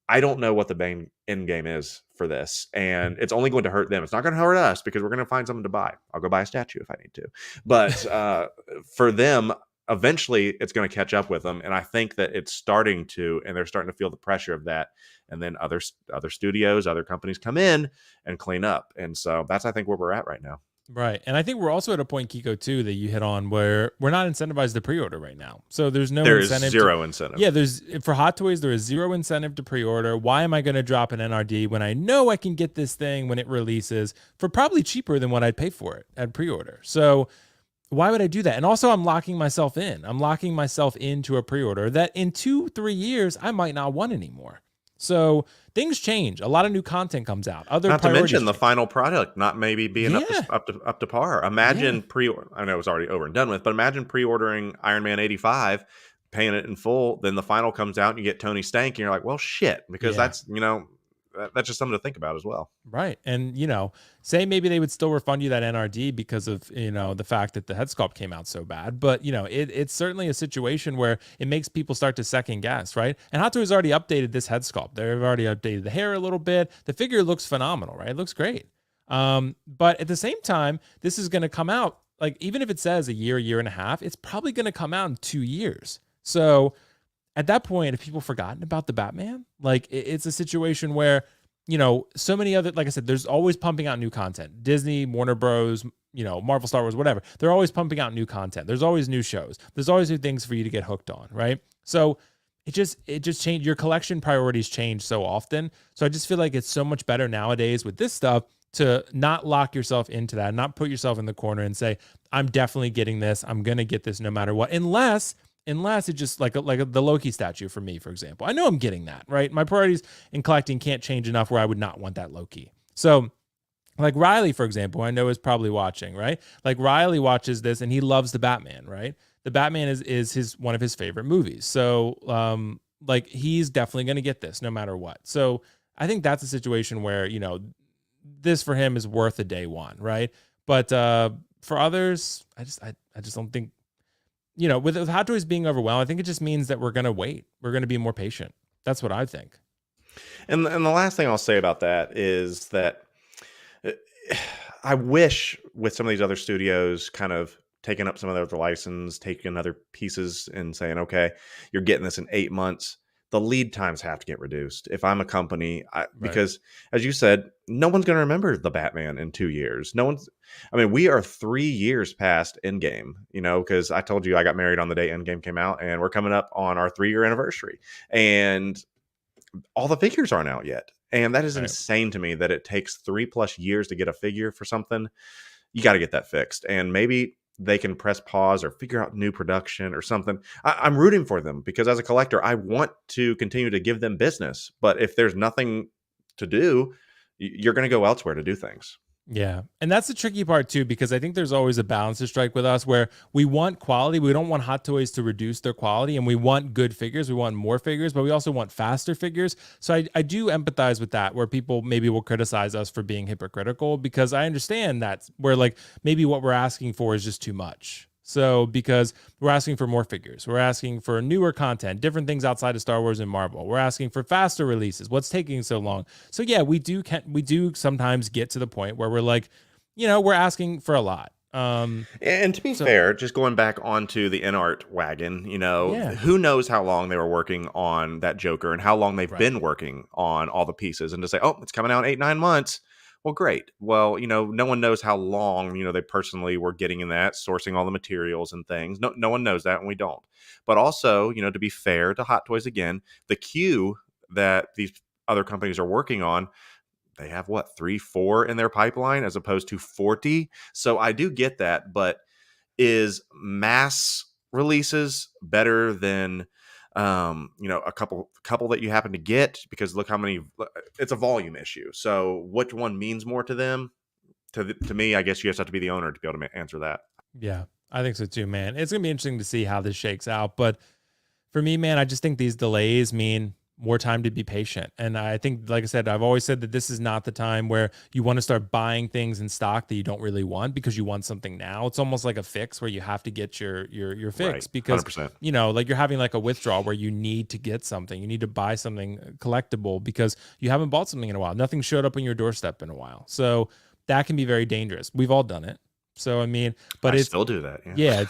I don't know what the main end game is for this, and it's only going to hurt them. It's not going to hurt us because we're going to find something to buy. I'll go buy a statue if I need to. But for them, eventually it's going to catch up with them, and I think that it's starting to, and they're starting to feel the pressure of that. And then other studios, other companies come in and clean up, and so that's, I think, where we're at right now. Right. And I think we're also at a point, Keco, too, that you hit on where we're not incentivized to pre-order right now. So there's no incentive. There's zero incentive. Yeah, for Hot Toys, there is zero incentive to pre-order. Why am I going to drop an NRD when I know I can get this thing when it releases for probably cheaper than what I'd pay for it at pre-order? So why would I do that? And also, I'm locking myself in. I'm locking myself into a pre-order that in 2-3 years, I might not want anymore. So things change. A lot of new content comes out. Not to mention the final product not maybe being up to par. Imagine I know it's already over and done with, but imagine pre-ordering Iron Man 85, paying it in full, then the final comes out and you get Tony Stank, and you're like, well, shit, because that's that's just something to think about as well. Right. And, say maybe they would still refund you that NRD because of, the fact that the head sculpt came out so bad. But, it's certainly a situation where it makes people start to second guess, right? And Hot Toys already updated this head sculpt. They've already updated the hair a little bit. The figure looks phenomenal, right? It looks great. But at the same time, this is going to come out, like, even if it says a year and a half, it's probably going to come out in 2 years. So at that point, have people forgotten about the Batman? Like, it's a situation where, so many other, like I said, there's always pumping out new content. Disney, Warner Bros., Marvel, Star Wars, whatever. They're always pumping out new content. There's always new shows. There's always new things for you to get hooked on, right? So it just changed. Your collection priorities change so often. So I just feel like it's so much better nowadays with this stuff to not lock yourself into that, not put yourself in the corner and say, I'm definitely getting this. I'm going to get this no matter what. Unless it's just like the Loki statue for me, for example. I know I'm getting that, right? My priorities in collecting can't change enough where I would not want that Loki. So like Riley, for example, I know is probably watching, right? Like Riley watches this and he loves the Batman, right? The Batman is one of his favorite movies. So like he's definitely going to get this no matter what. So I think that's a situation where, this for him is worth a day one, right? But for others, I just don't think, with Hot Toys being overwhelmed, I think it just means that we're going to wait. We're going to be more patient. That's what I think. And the last thing I'll say about that is that I wish with some of these other studios kind of taking up some of their license, taking other pieces and saying, okay, you're getting this in 8 months. The lead times have to get reduced. If I'm a company, because as you said, no one's going to remember the Batman in 2 years. We are 3 years past Endgame, because I told you I got married on the day Endgame came out, and we're coming up on our 3-year anniversary, and all the figures aren't out yet. And that is insane to me that it takes 3+ years to get a figure for something. You got to get that fixed. And maybe they can press pause or figure out new production or something. I'm rooting for them because as a collector, I want to continue to give them business. But if there's nothing to do, you're going to go elsewhere to do things. Yeah. And that's the tricky part too, because I think there's always a balance to strike with us where we want quality. We don't want Hot Toys to reduce their quality, and we want good figures. We want more figures, but we also want faster figures. So I do empathize with that, where people maybe will criticize us for being hypocritical, because I understand that where like maybe what we're asking for is just too much. So because we're asking for more figures, we're asking for newer content, different things outside of Star Wars and Marvel. We're asking for faster releases. What's taking so long? So yeah, we do sometimes get to the point where we're like, we're asking for a lot. And to be fair, just going back onto the InArt wagon, who knows how long they were working on that Joker and how long they've been working on all the pieces, and to say, oh, it's coming out in 8-9 months. Well, great. Well, no one knows how long, they personally were getting in that, sourcing all the materials and things. No one knows that, and we don't. But also, to be fair to Hot Toys again, the queue that these other companies are working on, they have 3-4 in their pipeline as opposed to 40. So I do get that, but is mass releases better than a couple that you happen to get, because look how many. It's a volume issue. So which one means more to them? To me, I guess you just have to be the owner to be able to answer that. Yeah, I think so too, man. It's gonna be interesting to see how this shakes out. But for me, man, I just think these delays mean more time to be patient. And I think, like I said, I've always said that this is not the time where you want to start buying things in stock that you don't really want because you want something now. It's almost like a fix where you have to get your fix Right. because 100%. like you're having like a withdrawal where you need to get something. You need to buy something collectible because you haven't bought something in a while. Nothing showed up on your doorstep in a while. So that can be very dangerous. We've all done it. So I mean, but I it's still do that. yeah,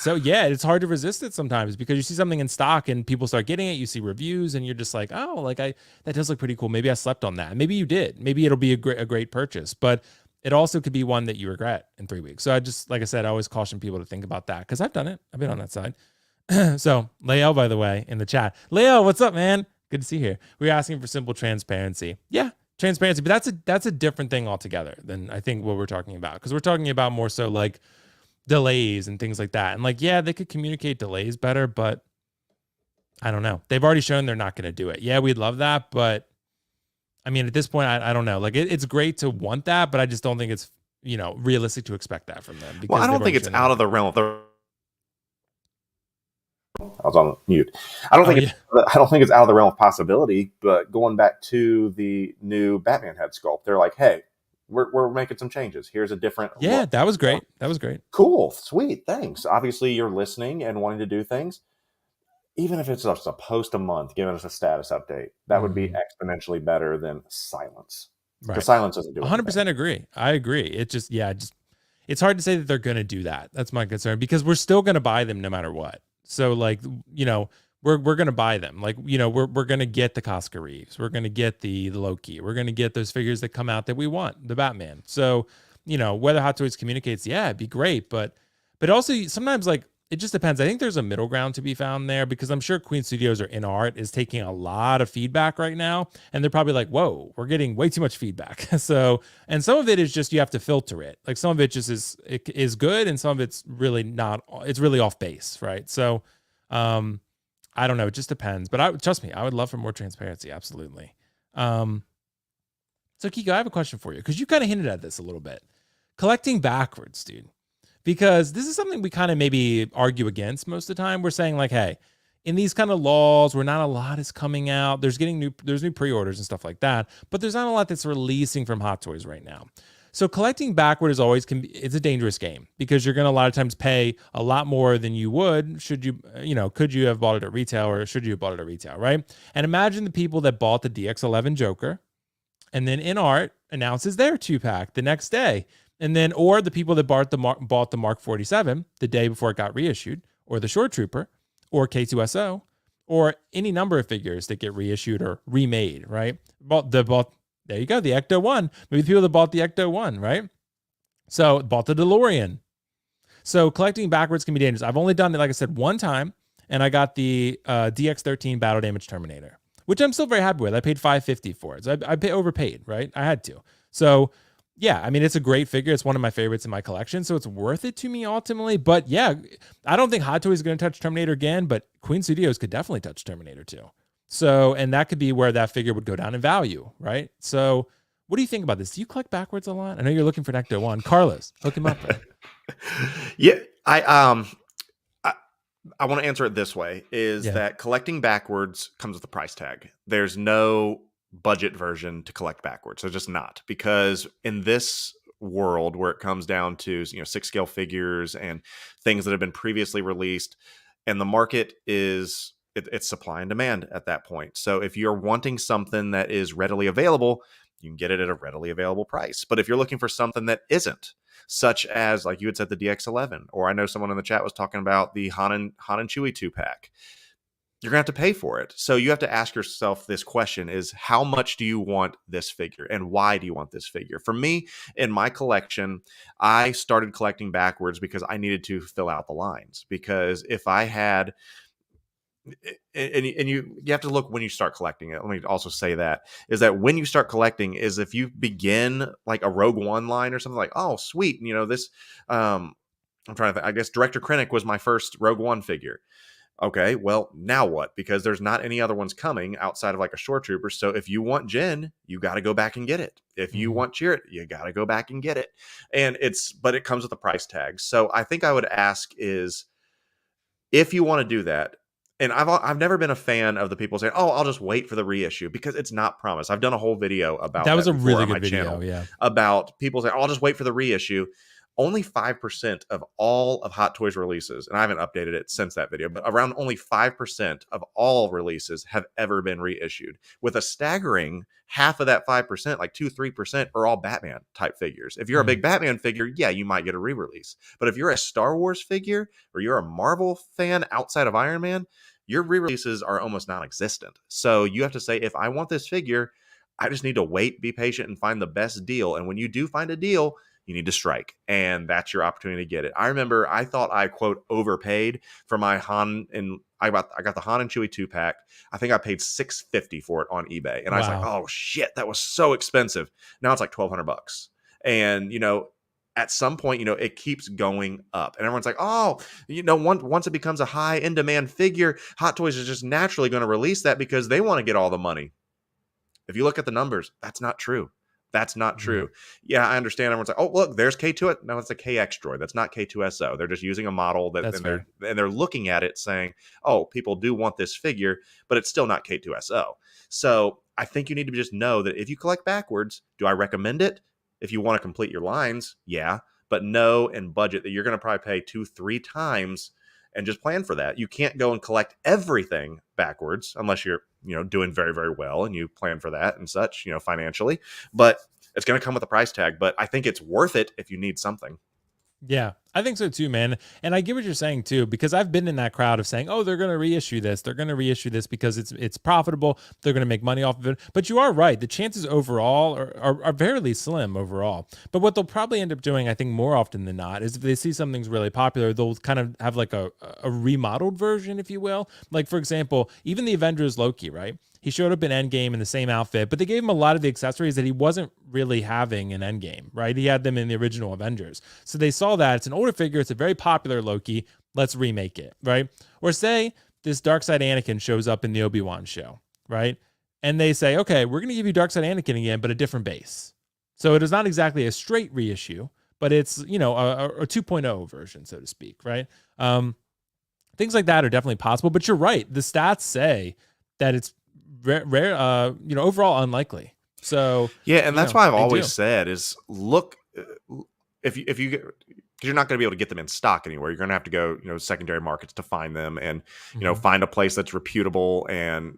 it's hard to resist it sometimes because you see something in stock and people start getting it, you see reviews and you're just like, "Oh, like that does look pretty cool. Maybe I slept on that." Maybe you did. Maybe it'll be a great purchase, but it also could be one that you regret in 3 weeks. So I just, like I said, I always caution people to think about that cuz I've done it. I've been on that side. So, Lael, by the way, in the chat. Lael, what's up, man? Good to see you here. We're asking for simple transparency. Yeah, transparency, but that's a different thing altogether than I think what we're talking about, because we're talking about more so like delays and things like that. And like, yeah, they could communicate delays better, but I don't know. They've already shown they're not going to do it. Yeah, we'd love that, but I mean, at this point, I don't know. Like, it's great to want that, but I just don't think it's realistic to expect that from them. Because Well, I don't think it's out of the realm of the. I was on mute. I don't think I don't think it's out of the realm of possibility. But going back to the new Batman head sculpt, they're like, "Hey, we're making some changes. Here's a different." Yeah, look. that was great. That was great. Cool, sweet, thanks. Obviously, you're listening and wanting to do things. Even if it's just a post a month, giving us a status update, that would be exponentially better than silence. Right. Because silence doesn't do it. 100% agree. I agree. It just, it's hard to say that they're going to do that. That's my concern, because we're still going to buy them no matter what. So like, we're going to buy them. Like, we're going to get the Casca Reeves. We're going to get the Loki. We're going to get those figures that come out that we want, the Batman. So, whether Hot Toys communicates, it'd be great. But also sometimes, like, it just depends. I think there's a middle ground to be found there, because I'm sure Queen Studios or InArt is taking a lot of feedback right now. And they're probably like, whoa, we're getting way too much feedback. So, and some of it is just, you have to filter it. Like, some of it just is good. And some of it's really not, it's really off base. Right. So, I don't know. It just depends, but trust me, I would love for more transparency. Absolutely. So Keco, I have a question for you, because you kind of hinted at this a little bit. Collecting backwards, dude. Because this is something we kind of maybe argue against most of the time. We're saying like, hey, in these kind of laws where not a lot is coming out, there's new pre-orders and stuff like that, but there's not a lot that's releasing from Hot Toys right now. So collecting backward is always it's a dangerous game, because you're going to a lot of times pay a lot more than you would should you, could you have bought it at retail, or should you have bought it at retail, right? And imagine the people that bought the DX11 Joker, and then InArt announces their 2-pack the next day. And then, or the people that bought the Mark 47 the day before it got reissued, or the Short Trooper, or K2SO, or any number of figures that get reissued or remade, right? There you go, the Ecto 1. Maybe the people that bought the Ecto 1, right? So bought the DeLorean. So collecting backwards can be dangerous. I've only done it, like I said, one time, and I got the DX13 Battle Damage Terminator, which I'm still very happy with. I paid $550 for it. So I overpaid, right? I had to. So yeah, I mean, it's a great figure. It's one of my favorites in my collection, so it's worth it to me ultimately. But yeah, I don't think Hot Toys is going to touch Terminator again, but Queen Studios could definitely touch Terminator 2. So, and that could be where that figure would go down in value, right? So, what do you think about this? Do you collect backwards a lot? I know you're looking for an Ecto 1. Carlos, hook him up. Yeah, I want to answer it this way, that collecting backwards comes with a price tag. There's no budget version to collect backwards. There's just not, because in this world where it comes down to 6-scale figures and things that have been previously released, and the market is it's supply and demand at that point. So if you're wanting something that is readily available, you can get it at a readily available price. But if you're looking for something that isn't, such as, like you had said, the DX11, or I know someone in the chat was talking about the Han and Chewie 2-pack, you're going to have to pay for it. So you have to ask yourself this question: is how much do you want this figure, and why do you want this figure? For me, in my collection, I started collecting backwards because I needed to fill out the lines. Because if I had, and you have to look when you start collecting it. Let me also say that when you start collecting is if you begin like a Rogue One line or something, like, oh, sweet, this, I'm trying to think, I guess Director Krennic was my first Rogue One figure. Okay, well, now what? Because there's not any other ones coming outside of like a Shore Trooper. So if you want Jen, you got to go back and get it. If you Mhm. want Chirrut, you got to go back and get it. But it comes with a price tag. So I think I would ask is, if you want to do that, and I've never been a fan of the people saying, "Oh, I'll just wait for the reissue," because it's not promised. I've done a whole video about That was that a before really on my good video. channel Yeah. about people saying, "Oh, I'll just wait for the reissue." Only 5% of all of Hot Toys releases, and I haven't updated it since that video, but around only 5% of all releases have ever been reissued, with a staggering half of that 5%, like 2-3%, are all Batman type figures. If you're a Mm. big Batman figure, yeah, you might get a re-release. But if you're a Star Wars figure or you're a Marvel fan outside of Iron Man, your re-releases are almost non-existent. So you have to say, if I want this figure, I just need to wait, be patient, and find the best deal. And when you do find a deal, you need to strike, and that's your opportunity to get it. I remember I thought I quote overpaid for my Han, and I got the Han and Chewie 2-pack. I think I paid $650 for it on eBay, and I was like, Wow. oh shit, that was so expensive. Now it's like $1,200, and at some point, it keeps going up, and everyone's like, oh, once it becomes a high in demand figure, Hot Toys is just naturally going to release that because they want to get all the money. If you look at the numbers, that's not true. That's not Mhm. true. Yeah, I understand. Everyone's like, "Oh, look, there's K2." No, it's a KX droid. That's not K2SO. They're just using a model that, That's fair. and they're looking at it saying, "Oh, people do want this figure, but it's still not K2SO." So I think you need to just know that if you collect backwards, do I recommend it? If you want to complete your lines, yeah, but know and budget that you're going to probably pay 2-3 times, and just plan for that. You can't go and collect everything backwards unless you're doing very, very well and you plan for that and such, financially. But it's going to come with a price tag. But I think it's worth it if you need something. Yeah, I think so too, man. And I get what you're saying too, because I've been in that crowd of saying, "Oh, they're going to reissue this. They're going to reissue this because it's profitable. They're going to make money off of it." But you are right. The chances overall are fairly slim overall. But what they'll probably end up doing, I think, more often than not, is if they see something's really popular, they'll kind of have like a remodeled version, if you will. Like for example, even the Avengers Loki, right? He showed up in Endgame in the same outfit, but they gave him a lot of the accessories that he wasn't really having in Endgame, right? He had them in the original Avengers. So they saw that it's an older figure, it's a very popular Loki. Let's remake it, right? Or say this Darkseid Anakin shows up in the Obi-Wan show, right? And they say, okay, we're going to give you Darkseid Anakin again, but a different base. So it is not exactly a straight reissue, but it's, a 2.0 version, so to speak, right? Things like that are definitely possible, but you're right. The stats say that it's rare, overall unlikely. So Yeah, and that's why I've they always do. said is look, if you get, because you're not going to be able to get them in stock anywhere. You're going to have to go secondary markets to find them, and Mhm. find a place that's reputable. And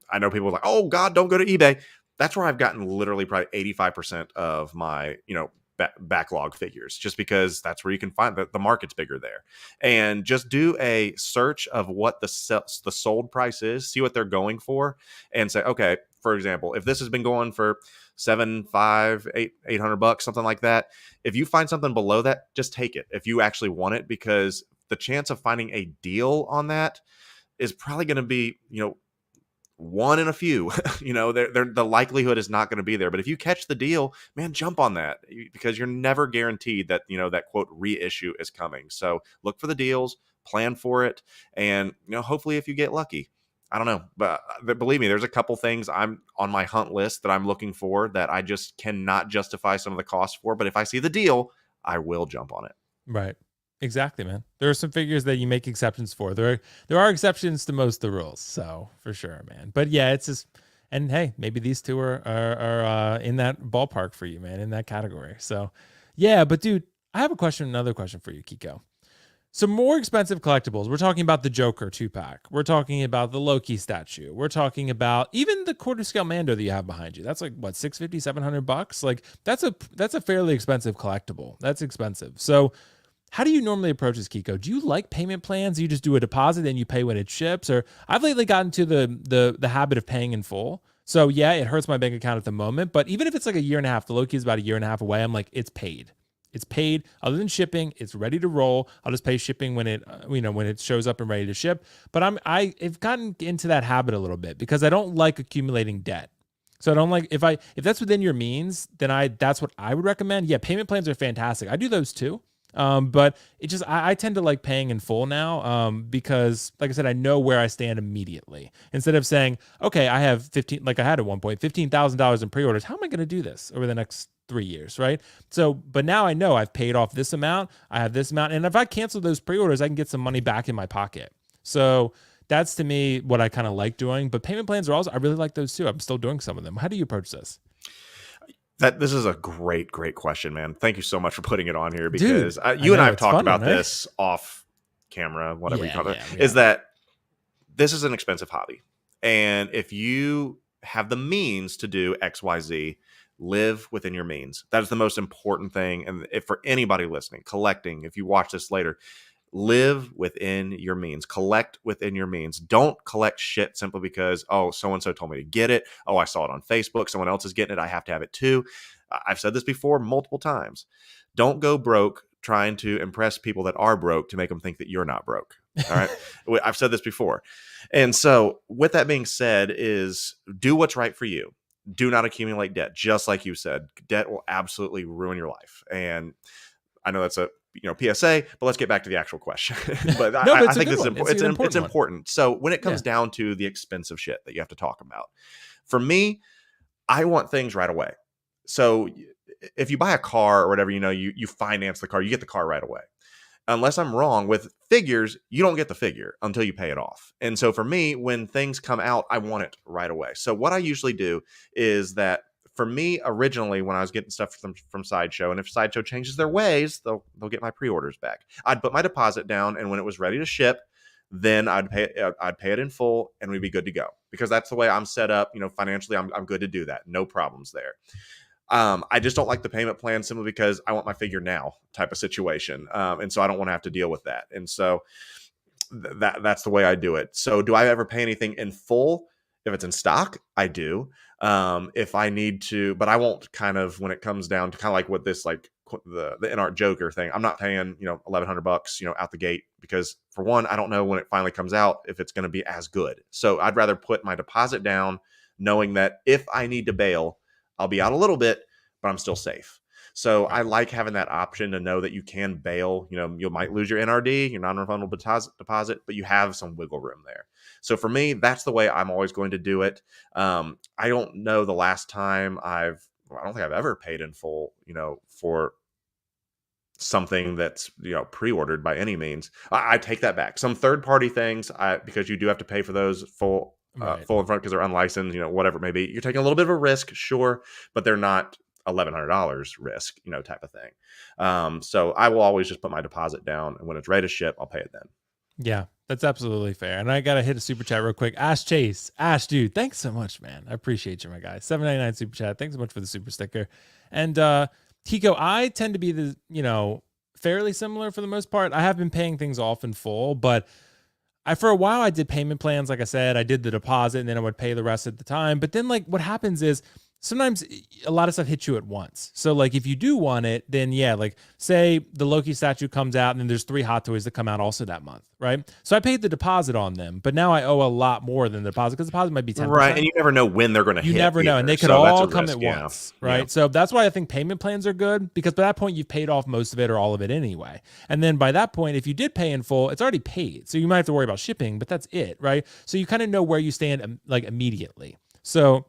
I know people are like, oh God, don't go to eBay. That's where I've gotten literally probably 85% of my backlog figures, just because that's where you can find the market's bigger there. And just do a search of what the sold price is, see what they're going for, and say, okay, for example, if this has been going for 800 bucks, something like that, if you find something below that, just take it if you actually want it, because the chance of finding a deal on that is probably going to be one in a few. The likelihood is not going to be there. But if you catch the deal, man, jump on that, because you're never guaranteed that that quote reissue is coming. So look for the deals, plan for it, and hopefully if you get lucky. I don't know, but believe me, there's a couple things I'm on my hunt list that I'm looking for that I just cannot justify some of the cost for. But if I see the deal, I will jump on it. Right. Exactly, man. There are some figures that you make exceptions for. There are exceptions to most of the rules, so for sure, man. But yeah, it's just, and hey, maybe these two are in that ballpark for you, man, in that category. So yeah, but dude, I have another question for you, Kiko. Some more expensive collectibles. We're talking about the Joker 2-pack. We're talking about the Loki statue. We're talking about even the quarter scale Mando that you have behind you. That's like what, 650, 700 bucks? Like that's a fairly expensive collectible. That's expensive. So how do you normally approach this, Kiko? Do you like payment plans? You just do a deposit and you pay when it ships? Or I've lately gotten to the habit of paying in full. So yeah, it hurts my bank account at the moment, but even if it's like a year and a half, the Loki is about a year and a half away, I'm like, it's paid. It's paid. Other than shipping, it's ready to roll. I'll just pay shipping when it shows up and ready to ship. But I've gotten into that habit a little bit because I don't like accumulating debt. So I don't like, if that's within your means, then that's what I would recommend. Yeah, payment plans are fantastic. I do those too. But it just I tend to like paying in full now, because like I said, I know where I stand immediately. Instead of saying, okay, I have 15, like I had at one point, $15,000 in pre-orders. How am I going to do this over the next 3 years, right? So, but now I know I've paid off this amount, I have this amount, and if I cancel those pre-orders, I can get some money back in my pocket. So that's to me what I kind of like doing. But payment plans are also, I really like those too. I'm still doing some of them. How do you approach this? This is a great question, man. Thank you so much for putting it on here, Dude, because you and I have talked about right? this off camera, whatever you call it. Yeah. Is that this is an expensive hobby, and if you have the means to do XYZ, live within your means. That is the most important thing. And if for anybody listening, collecting, if you watch this later, live within your means, collect within your means. Don't collect shit simply because, oh, so-and-so told me to get it. Oh, I saw it on Facebook. Someone else is getting it. I have to have it too. I've said this before multiple times. Don't go broke trying to impress people that are broke to make them think that you're not broke. All right. I've said this before. And so with that being said, is do what's right for you. Do not accumulate debt. Just like you said, debt will absolutely ruin your life. And I know that's a PSA, but let's get back to the actual question. But No, I it's think this is important. it's important. So when it comes down to the expensive shit that you have to talk about, for me, I want things right away. So if you buy a car or whatever, you finance the car, you get the car right away. Unless I'm wrong, with figures, you don't get the figure until you pay it off. And so for me, when things come out, I want it right away. So what I usually do is that, for me, originally, when I was getting stuff from Sideshow, and if Sideshow changes their ways, they'll get my pre-orders back. I'd put my deposit down, and when it was ready to ship, then I'd pay it in full, and we'd be good to go. Because that's the way I'm set up. Financially, I'm good to do that. No problems there. I just don't like the payment plan simply because I want my figure now type of situation, and so I don't want to have to deal with that. And so that's the way I do it. So do I ever pay anything in full? If it's in stock, I do. If I need to, but I won't, kind of, when it comes down to kind of like what this, like the in-art Joker thing, I'm not paying, $1,100, out the gate, because for one, I don't know when it finally comes out if it's going to be as good. So I'd rather put my deposit down knowing that if I need to bail, I'll be out a little bit, but I'm still safe. So I like having that option to know that you can bail. You might lose your NRD, your non-refundable deposit, but you have some wiggle room there. So for me, that's the way I'm always going to do it. I don't know the last time I don't think I've ever paid in full, for something that's, pre-ordered by any means. I take that back. Some third-party things, because you do have to pay for those full in front because they're unlicensed, whatever it may be. You're taking a little bit of a risk, sure, but they're not $1,100 risk, type of thing. So I will always just put my deposit down, and when it's ready to ship, I'll pay it then. Yeah, that's absolutely fair. And I got to hit a super chat real quick. Ash Chase. Ash, dude, thanks so much, man. I appreciate you, my guy. $7.99 super chat. Thanks so much for the super sticker. And Keco, I tend to be fairly similar for the most part. I have been paying things off in full, but for a while I did payment plans. Like I said, I did the deposit and then I would pay the rest at the time. But then what happens is sometimes a lot of stuff hits you at once. So if you do want it, then yeah, say the Loki statue comes out and then there's 3 Hot Toys that come out also that month, right? So I paid the deposit on them, but now I owe a lot more than the deposit, because the deposit might be 10%. Right, and you never know when they're going to hit. You never know, and they could all come at once, right? Yeah. So that's why I think payment plans are good, because by that point you've paid off most of it or all of it anyway. And then by that point, if you did pay in full, it's already paid. So you might have to worry about shipping, but that's it, right? So you kind of know where you stand immediately. So,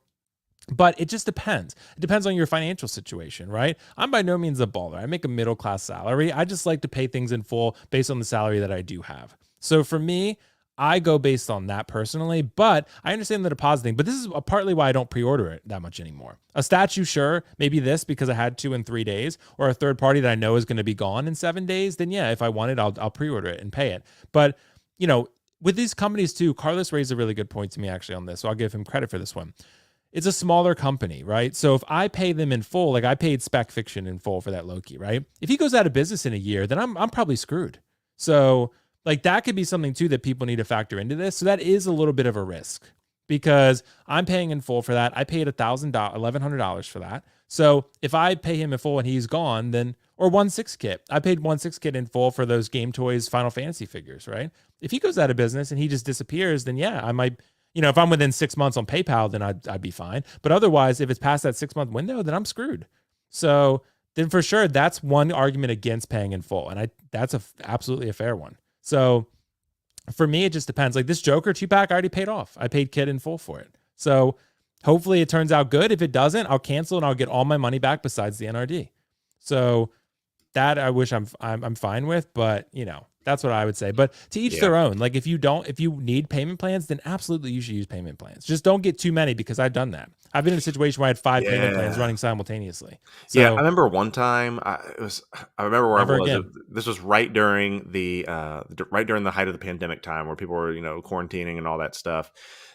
but it just depends. It depends on your financial situation, right? I'm by no means a baller. I make a middle-class salary. I just like to pay things in full based on the salary that I do have. So for me, I go based on that personally, but I understand the deposit thing. But this is partly why I don't pre-order it that much anymore. A statue, sure, maybe this because I had to in 3 days, or a third party that I know is going to be gone in 7 days, then yeah, if I want it, I'll pre-order it and pay it. But, with these companies too, Carlos raised a really good point to me actually on this, so I'll give him credit for this one. It's a smaller company, right? So if I pay them in full, I paid Spec Fiction in full for that Loki, right? If he goes out of business in a year, then I'm probably screwed. So that could be something too that people need to factor into this. So that is a little bit of a risk, because I'm paying in full for that. I paid $1,100 for that. So if I pay him in full and he's gone, then, or 1/6 kit, I paid 1/6 kit in full for those Game Toys Final Fantasy figures, right? If he goes out of business and he just disappears, then yeah, I might. If I'm within 6 months on PayPal, then I'd be fine. But otherwise, if it's past that 6-month window, then I'm screwed. So then for sure that's one argument against paying in full, and that's absolutely a fair one. So for me, it just depends. Like this Joker 2-pack, I already paid off. I paid Kid in full for it. So hopefully it turns out good. If it doesn't, I'll cancel and I'll get all my money back besides the NRD. So that I wish I'm fine with, but that's what I would say. But to each their own. Like if you need payment plans, then absolutely you should use payment plans. Just don't get too many, because I've done that. I've been in a situation where I had 5 payment plans running simultaneously. So, I remember one time I remember where I was. Again. This was right during the height of the pandemic time, where people were quarantining and all that stuff.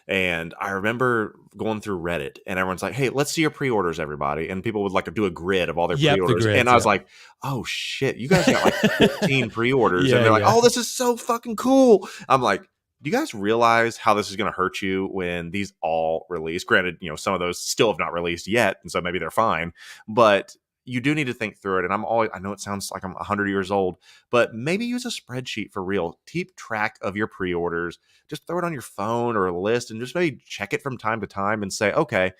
And I remember going through Reddit, and everyone's like, "Hey, let's see your pre-orders, everybody." And people would like do a grid of all their pre-orders. And I was like, "Oh shit, you guys got like 15 pre-orders." And they're like, "Oh, this is so fucking cool." I'm like, do you guys realize how this is going to hurt you when these all release? Granted, some of those still have not released yet, and so maybe they're fine. But you do need to think through it. And I know it sounds like I'm 100 years old, but maybe use a spreadsheet for real. Keep track of your pre-orders. Just throw it on your phone or a list, and just maybe check it from time to time and say, okay.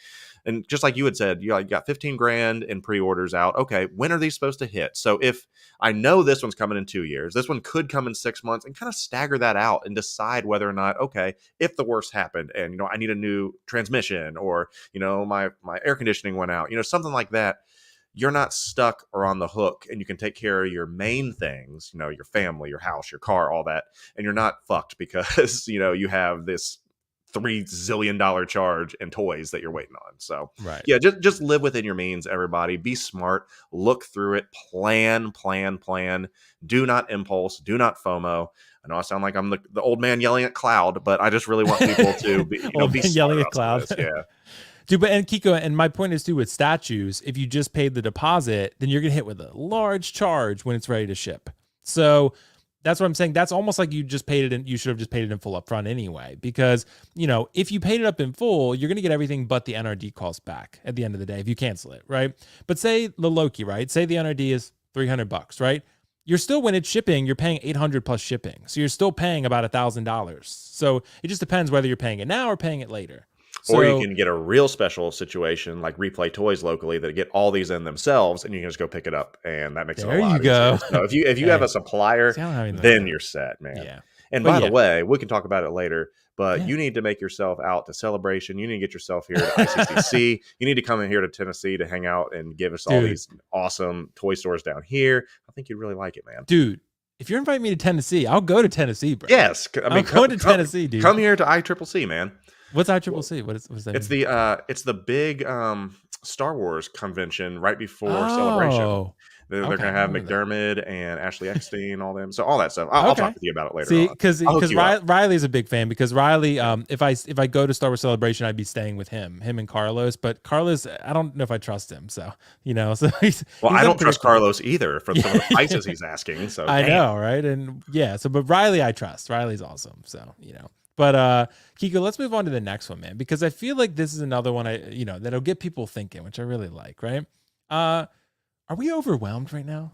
And just like you had said, you got 15 grand in pre-orders out. Okay, when are these supposed to hit? So if I know this one's coming in 2 years, this one could come in 6 months, and kind of stagger that out and decide whether or not, okay, if the worst happened and, I need a new transmission, or, my air conditioning went out, something like that, you're not stuck or on the hook, and you can take care of your main things, your family, your house, your car, all that. And you're not fucked because, you have this $3 zillion charge and toys that you're waiting on. So just live within your means, everybody. Be smart, look through it, plan. Do not impulse, do not FOMO. I know I sound like I'm the old man yelling at cloud, but I just really want people to be, be yelling at cloud. Yeah. Dude, but and Keco, and my point is too with statues, if you just paid the deposit, then you're gonna hit with a large charge when it's ready to ship. So that's what I'm saying. That's almost like you just paid it in. You should have just paid it in full up front anyway, because if you paid it up in full, you're gonna get everything but the NRD cost back at the end of the day if you cancel it, right? But say the Loki, right? Say the NRD is $300, right? You're still, when it's shipping, you're paying $800 plus shipping, so you're still paying about $1,000. So it just depends whether you're paying it now or paying it later. Or you can get a real special situation like Replay Toys locally that get all these in themselves, and you can just go pick it up, and that makes it a lot easier. So if you have a supplier, then you're set, man. Yeah. And by the way, we can talk about it later, but you need to make yourself out to Celebration. You need to get yourself here to ICCC. You need to come in here to Tennessee to hang out and give us all these awesome toy stores down here. I think you'd really like it, man. Dude, if you're inviting me to Tennessee, I'll go to Tennessee, bro. Yes. I'm going to Tennessee, dude. Come here to ICCC, man. What's ICCC? What's that? It's the big Star Wars convention right before Celebration. They're going to have McDermott and Ashley Eckstein, all them. So all that stuff. I'll talk with you about it later. See, because Riley's a big fan. Because Riley, if I go to Star Wars Celebration, I'd be staying with him and Carlos. But Carlos, I don't know if I trust him. So so I don't trust Carlos either for some of the prices he's asking. So I know, right? And but Riley, I trust. Riley's awesome. So But Keco, let's move on to the next one, man, because I feel like this is another one that'll get people thinking, which I really like, right? Are we overwhelmed right now?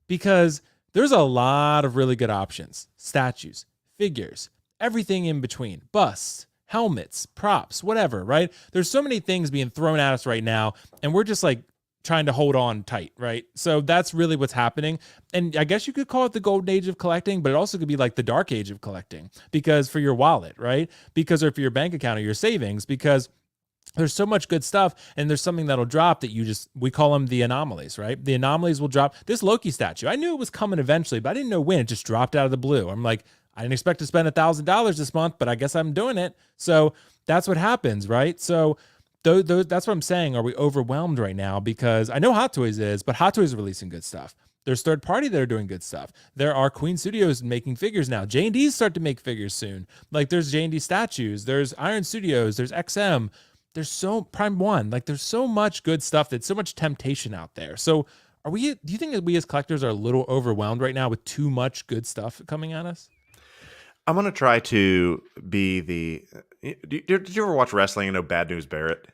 Because there's a lot of really good options. Statues, figures, everything in between, busts, helmets, props, whatever, right? There's so many things being thrown at us right now, and we're just like trying to hold on tight, right? So that's really what's happening. And I guess you could call it the golden age of collecting, but it also could be like the dark age of collecting, because for your wallet, right? Or for your bank account or your savings, because there's so much good stuff, and there's something that'll drop that we call them the anomalies, right? The anomalies will drop. This Loki statue, I knew it was coming eventually, but I didn't know when. It just dropped out of the blue. I'm like, I didn't expect to spend $1,000 this month, but I guess I'm doing it. So that's what happens, right? So that's what I'm saying. Are we overwhelmed right now? Because I know Hot Toys is, but Hot Toys is releasing good stuff. There's third party that are doing good stuff. There are Queen Studios making figures now. J&D's start to make figures soon. Like there's J&D statues. There's Iron Studios. There's XM. There's Prime One. Like there's so much good stuff. That's so much temptation out there. So do you think that we as collectors are a little overwhelmed right now with too much good stuff coming at us? I'm going to try to be did you ever watch wrestling and know Bad News Barrett?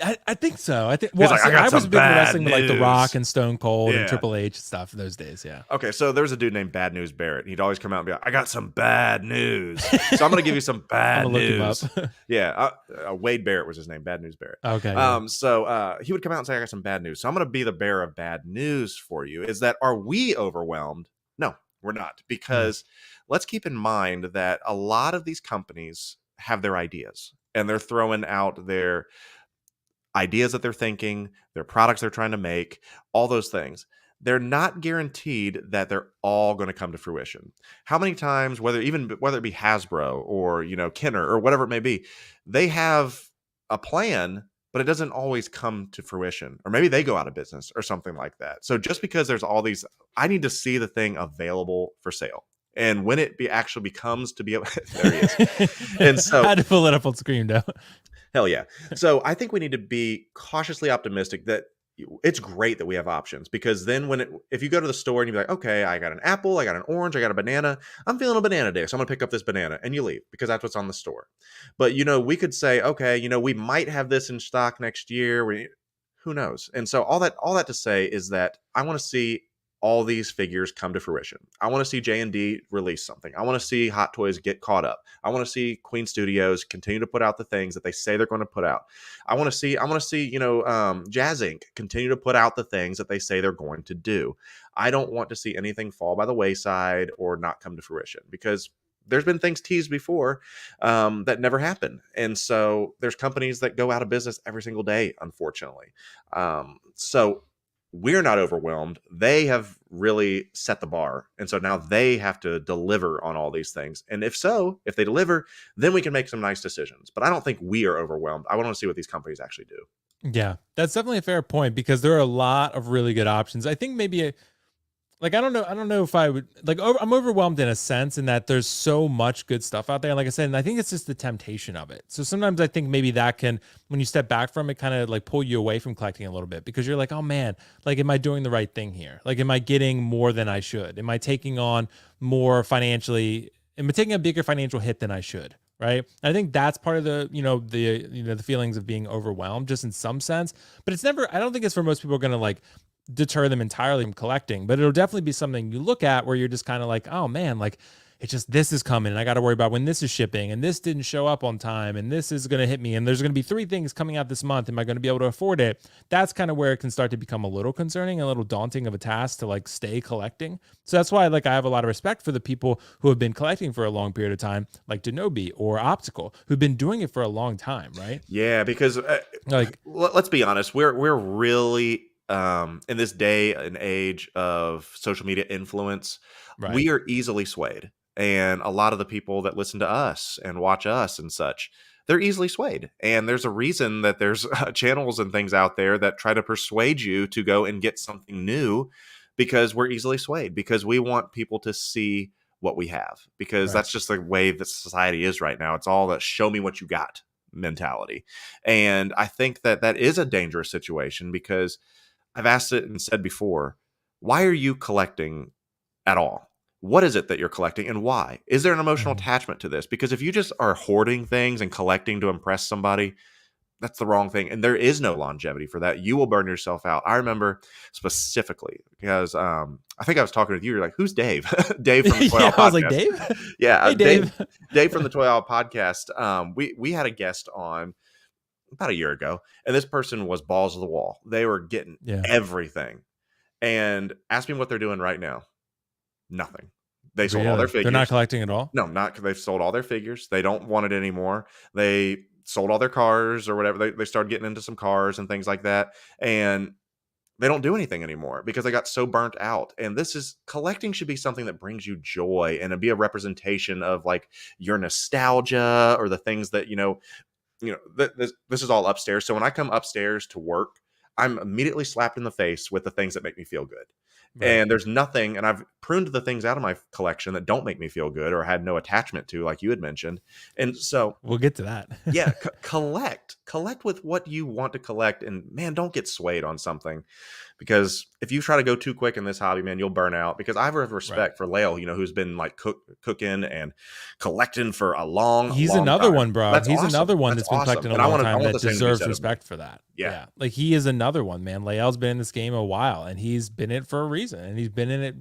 I think so. I think. He's Well, like, I so got I was some big into bad wrestling with like The Rock news. and Stone Cold and Yeah. Triple H and stuff those days. Yeah. Okay, so there was a dude named Bad News Barrett. He'd always come out and be like, I got some bad news. So I'm going to give you some I'm bad gonna look him up. news. Yeah, Wade Barrett was his name, Bad News Barrett. Okay. Yeah. So he would come out and say, I got some bad news. So I'm going to be the bearer of bad news for you. Is that, are we overwhelmed? No, we're not. Because let's keep in mind that a lot of these companies have their ideas and they're throwing out their ideas that they're thinking, their products they're trying to make, all those things. They're not guaranteed that they're all going to come to fruition. How many times, whether it be Hasbro or Kenner or whatever it may be, they have a plan, but it doesn't always come to fruition, or maybe they go out of business or something like that. So just because there's all these, I need to see the thing available for sale. And when it actually becomes to be, there he is. And so I had to pull it up on screen though. hell yeah. So I think we need to be cautiously optimistic that it's great that we have options, because then if you go to the store and you're like, okay, I got an apple, I got an orange, I got a banana, I'm feeling a banana day, so I'm gonna pick up this banana, and you leave because that's what's on the store. But we could say, okay, we might have this in stock next year. Who knows? And so all that to say is that I want to see all these figures come to fruition. I want to see J&D release something. I want to see Hot Toys get caught up. I want to see Queen Studios continue to put out the things that they say they're going to put out. I want to see, Jazz Inc. continue to put out the things that they say they're going to do. I don't want to see anything fall by the wayside or not come to fruition, because there's been things teased before that never happen. And so there's companies that go out of business every single day, unfortunately. So we're not overwhelmed. They have really set the bar. And so now they have to deliver on all these things. And if they deliver, then we can make some nice decisions. But I don't think we are overwhelmed. I want to see what these companies actually do. Yeah, that's definitely a fair point, because there are a lot of really good options. I think maybe I don't know if I would I'm overwhelmed in a sense, in that there's so much good stuff out there. And like I said, and I think it's just the temptation of it. So sometimes I think maybe that can, when you step back from it, kind of like pull you away from collecting a little bit, because you're like, oh man, like, am I doing the right thing here? Like, am I getting more than I should? Am I taking on more financially? Am I taking a bigger financial hit than I should? Right. I think that's part of the, the feelings of being overwhelmed, just in some sense. But it's never, I don't think it's for most people going to like deter them entirely from collecting, but it'll definitely be something you look at where you're just kind of like, oh man, like, it's just, this is coming and I got to worry about when this is shipping, and this didn't show up on time, and this is going to hit me, and there's going to be 3 things coming out this month. Am I going to be able to afford it? That's kind of where it can start to become a little concerning, a little daunting of a task to like stay collecting. So that's why I have a lot of respect for the people who have been collecting for a long period of time, like Denobi or Optical, who've been doing it for a long time, right? Yeah, because let's be honest, we're really in this day and age of social media influence, Right. we are easily swayed. And a lot of the people that listen to us and watch us and such, they're easily swayed. And there's a reason that there's channels and things out there that try to persuade you to go and get something new, because we're easily swayed, because we want people to see what we have, because that's just the way that society is right now. It's all that show me what you got mentality. And I think that is a dangerous situation, because I've asked it and said before, why are you collecting at all? What is it that you're collecting, and why? Is there an emotional attachment to this? Because if you just are hoarding things and collecting to impress somebody, that's the wrong thing. And there is no longevity for that. You will burn yourself out. I remember specifically because I think I was talking with you. You're like, who's Dave? Dave from the Toy Owl Podcast. I was like, Dave? Yeah. Hey, Dave. Dave from the Toy Owl Podcast. We had a guest on about a year ago, and this person was balls to the wall. They were getting everything, and ask me what they're doing right now. Nothing. They sold all their figures. They're not collecting at all? No, not because they've sold all their figures. They don't want it anymore. They sold all their cars or whatever. They started getting into some cars and things like that. And they don't do anything anymore because they got so burnt out. And collecting should be something that brings you joy, and it'd be a representation of like your nostalgia or the things that, this is all upstairs. So when I come upstairs to work, I'm immediately slapped in the face with the things that make me feel good. Right. And there's nothing, and I've pruned the things out of my collection that don't make me feel good or had no attachment to, like you had mentioned. And so, We'll get to that. yeah, collect with what you want to collect, and man, don't get swayed on something, because if you try to go too quick in this hobby, man, you'll burn out. Because I have Right. respect for Lael, who's been like cooking and collecting for a long, He's long another time. one, bro. That's He's awesome. another one That's that's been awesome, collecting a and I long want to. I time want that the same to be deserves said of him. respect for that. Yeah, Yeah. Like he is another one, man. Lael's been in this game a while and he's been in it for a reason. And he's been in it,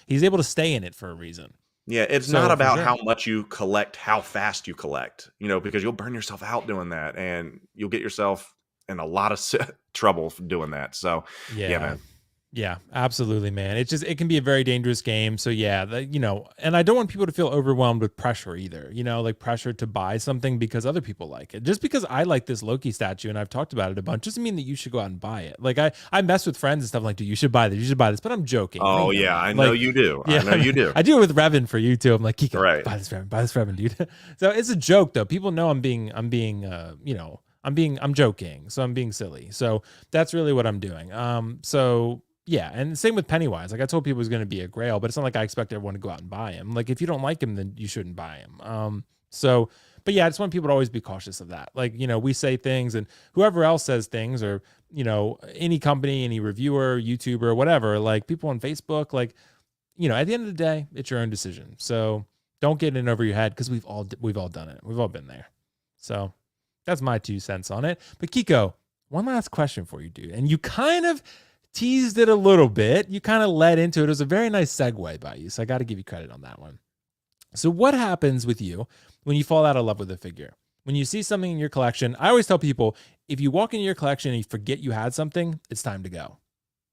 he's able to stay in it for a reason. yeah. It's not So for about sure. how much you collect, how fast you collect. Because you'll burn yourself out doing that, and you'll get yourself in a lot of trouble for doing that. So, yeah, Yeah. man. Yeah, absolutely, man. It can be a very dangerous game. So yeah, and I don't want people to feel overwhelmed with pressure either, like pressure to buy something because other people like it. Just because I like this Loki statue and I've talked about it a bunch doesn't mean that you should go out and buy it. Like I mess with friends and stuff like, dude, you should buy this, but I'm joking. They Oh, know yeah, that. I know you do. I Yeah, know you do. I do it with Revan for you too. I'm like, Keco, Right. buy this Revan, dude. So it's a joke though. People know I'm joking. So I'm being silly. So that's really what I'm doing. So yeah, and same with Pennywise. Like I told people it was going to be a grail, but it's not like I expect everyone to go out and buy him. Like if you don't like him, then you shouldn't buy him. But yeah, I just want people to always be cautious of that. Like, we say things and whoever else says things or, any company, any reviewer, YouTuber, whatever, like people on Facebook, like, at the end of the day, it's your own decision. So don't get in over your head because we've all done it. We've all been there. So that's my 2 cents on it. But Keco, one last question for you, dude. And you kind of teased it a little bit. You kind of led into it. It was a very nice segue by you. So I got to give you credit on that one. So what happens with you when you fall out of love with a figure? When you see something in your collection, I always tell people, if you walk into your collection and you forget you had something, it's time to go.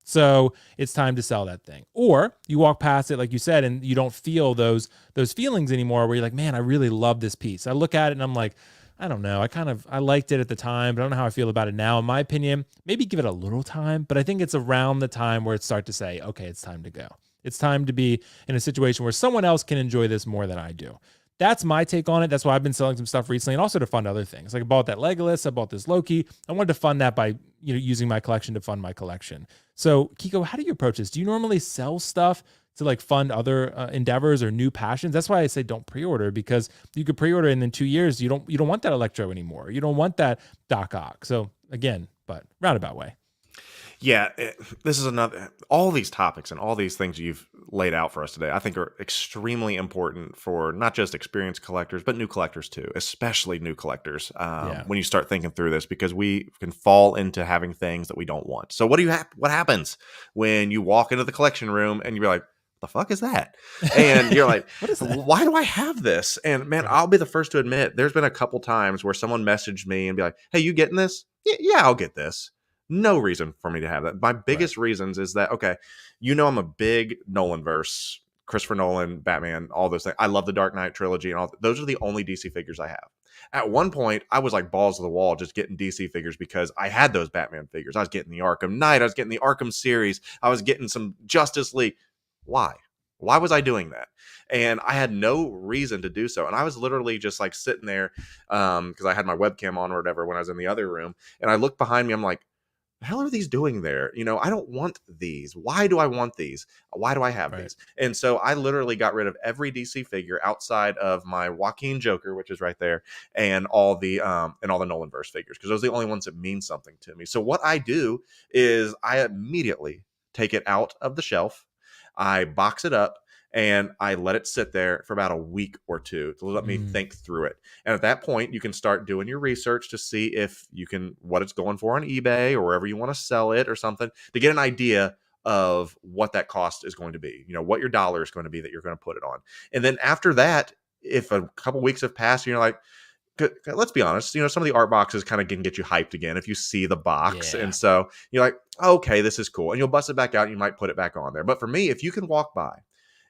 So it's time to sell that thing. Or you walk past it, like you said, and you don't feel those feelings anymore where you're like, man, I really love this piece. I look at it and I'm like, I don't know. I liked it at the time, but I don't know how I feel about it now. In my opinion, maybe give it a little time, but I think it's around the time where it starts to say, okay, it's time to go. It's time to be in a situation where someone else can enjoy this more than I do. That's my take on it. That's why I've been selling some stuff recently and also to fund other things. Like I bought that Legolas, I bought this Loki. I wanted to fund that by, using my collection to fund my collection. So Keco, how do you approach this? Do you normally sell stuff to like fund other endeavors or new passions? That's why I say don't pre-order, because you could pre-order and in 2 years, you don't want that Electro anymore. You don't want that Doc Ock. So again, but roundabout way. Yeah, this is all these topics and all these things you've laid out for us today, I think are extremely important for not just experienced collectors, but new collectors too, especially new collectors. When you start thinking through this, because we can fall into having things that we don't want. So what happens when you walk into the collection room and you're like, the fuck is that? And you're like, What is that? why do I have this? And man, I'll be the first to admit, there's been a couple times where someone messaged me and be like, hey, you getting this? Yeah, I'll get this. No reason for me to have that. My biggest reasons is that, okay, I'm a big Nolanverse, Christopher Nolan, Batman, all those things. I love the Dark Knight trilogy and all. Those are the only DC figures I have. At one point, I was like balls to the wall just getting DC figures because I had those Batman figures. I was getting the Arkham Knight. I was getting the Arkham series. I was getting some Justice League. Why? Why was I doing that? And I had no reason to do so. And I was literally just like sitting there because I had my webcam on or whatever when I was in the other room. And I looked behind me. I'm like, the hell are these doing there? I don't want these. Why do I want these? Why do I have these? And so I literally got rid of every DC figure outside of my Joaquin Joker, which is right there, and all the Nolanverse figures, because those are the only ones that mean something to me. So what I do is I immediately take it out of the shelf, I box it up, and I let it sit there for about a week or two to let me think through it. And at that point, you can start doing your research to see if you can, what it's going for on eBay or wherever you want to sell it or something, to get an idea of what that cost is going to be, what your dollar is going to be that you're going to put it on. And then after that, if a couple weeks have passed and you're like, let's be honest, some of the art boxes kind of can get you hyped again if you see the box. Yeah. And so you're like, okay, this is cool. And you'll bust it back out and you might put it back on there. But for me, if you can walk by,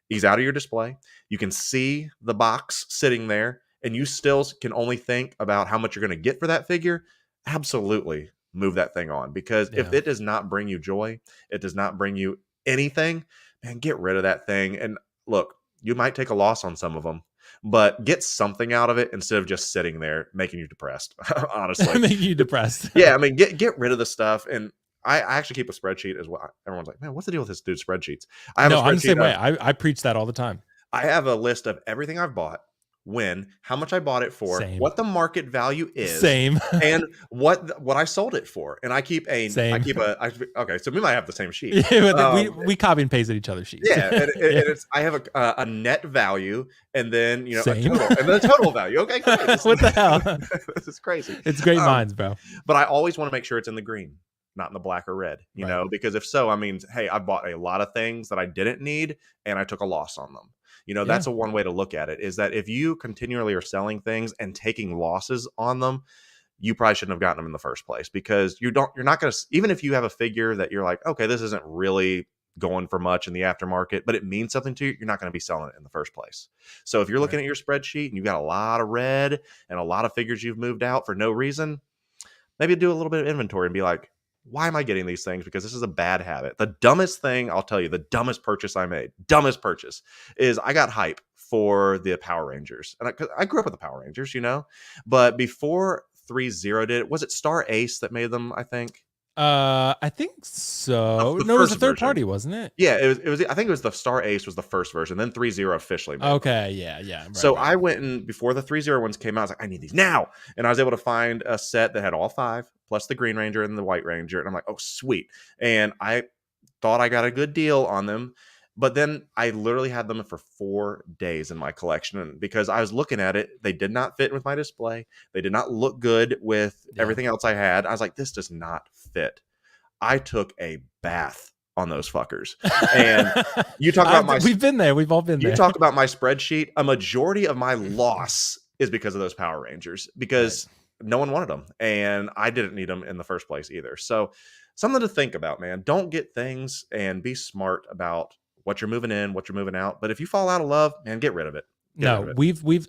he's out of your display, you can see the box sitting there, and you still can only think about how much you're going to get for that figure, absolutely move that thing on. Because if it does not bring you joy, it does not bring you anything, man, get rid of that thing. And look, you might take a loss on some of them, but get something out of it instead of just sitting there making you depressed, honestly. Making you depressed. Yeah, I mean, get rid of the stuff. And I actually keep a spreadsheet as well. Everyone's like, man, what's the deal with this dude's spreadsheets? I have No, a I'm the same spreadsheet way. of, I preach that all the time. I have a list of everything I've bought, when, how much I bought it for, Same. what the market value is, Same. and what I sold it for. And I keep Same. okay, so we might have the same sheet. Yeah, but we copy and pasted each other's sheets. Yeah, and it's I have a net value, and then Same. a total value. Okay, great. What the hell? This is crazy. It's great minds, bro. But I always want to make sure it's in the green, not in the black or red. You Right. know, because if so, I mean, hey, I bought a lot of things that I didn't need, and I took a loss on them. You know, that's a one way to look at it, is that if you continually are selling things and taking losses on them, you probably shouldn't have gotten them in the first place, because you're not going to, even if you have a figure that you're like, okay, this isn't really going for much in the aftermarket, but it means something to you, you're not going to be selling it in the first place. So if you're looking at your spreadsheet and you've got a lot of red and a lot of figures you've moved out for no reason, maybe do a little bit of inventory and be like, why am I getting these things? Because this is a bad habit. The dumbest thing, I'll tell you, the dumbest purchase I made, is I got hype for the Power Rangers. And I grew up with the Power Rangers, you know, but before 3-0 did it, was it Star Ace that made them, I think? I think so. The No, it was a first third version. party, wasn't it? Yeah, it was. I think it was the Star Ace was the first version. Then 3-0 officially made them. Okay, yeah. Right, So right. I went and before the 3-0 ones came out, I was like, I need these now. And I was able to find a set that had all 5 plus the Green Ranger and the White Ranger. And I'm like, oh, sweet. And I thought I got a good deal on them. But then I literally had them for 4 days in my collection. And because I was looking at it, they did not fit with my display. They did not look good with everything else I had. I was like, this does not fit. I took a bath on those fuckers. And you talk about we've been there. We've all been there. You talk about my spreadsheet. A majority of my loss is because of those Power Rangers, because no one wanted them and I didn't need them in the first place either. So something to think about, man. Don't get things, and be smart about what you're moving in, what you're moving out. But if you fall out of love, man, get rid of it.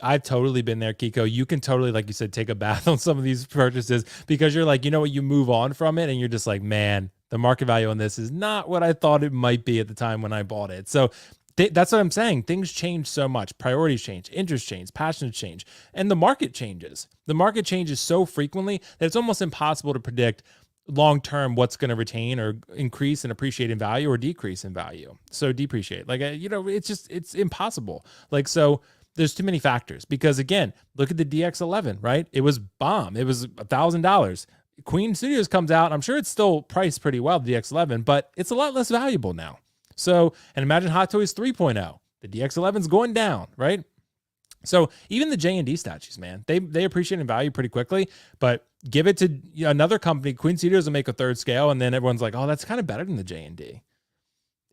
I've totally been there, Keco. You can totally, like you said, take a bath on some of these purchases, because you're like, you know what, you move on from it and you're just like, man, the market value on this is not what I thought it might be at the time when I bought it. So that's what I'm saying. Things change so much. Priorities change, interests change, passions change, and the market changes. The market changes so frequently that it's almost impossible to predict long-term what's going to retain or increase and appreciate in value or decrease in value. So depreciate. Like, it's impossible. Like, so there's too many factors, because again, look at the DX11, right? It was bomb. It was $1,000. Queen Studios comes out. I'm sure it's still priced pretty well, the DX11, but it's a lot less valuable now. So, and imagine Hot Toys 3.0. The DX11 is going down, right? So even the J&D statues, man, they appreciate in value pretty quickly, but give it to another company. Queen Studios will make a third scale, and then everyone's like, oh, that's kind of better than the J&D.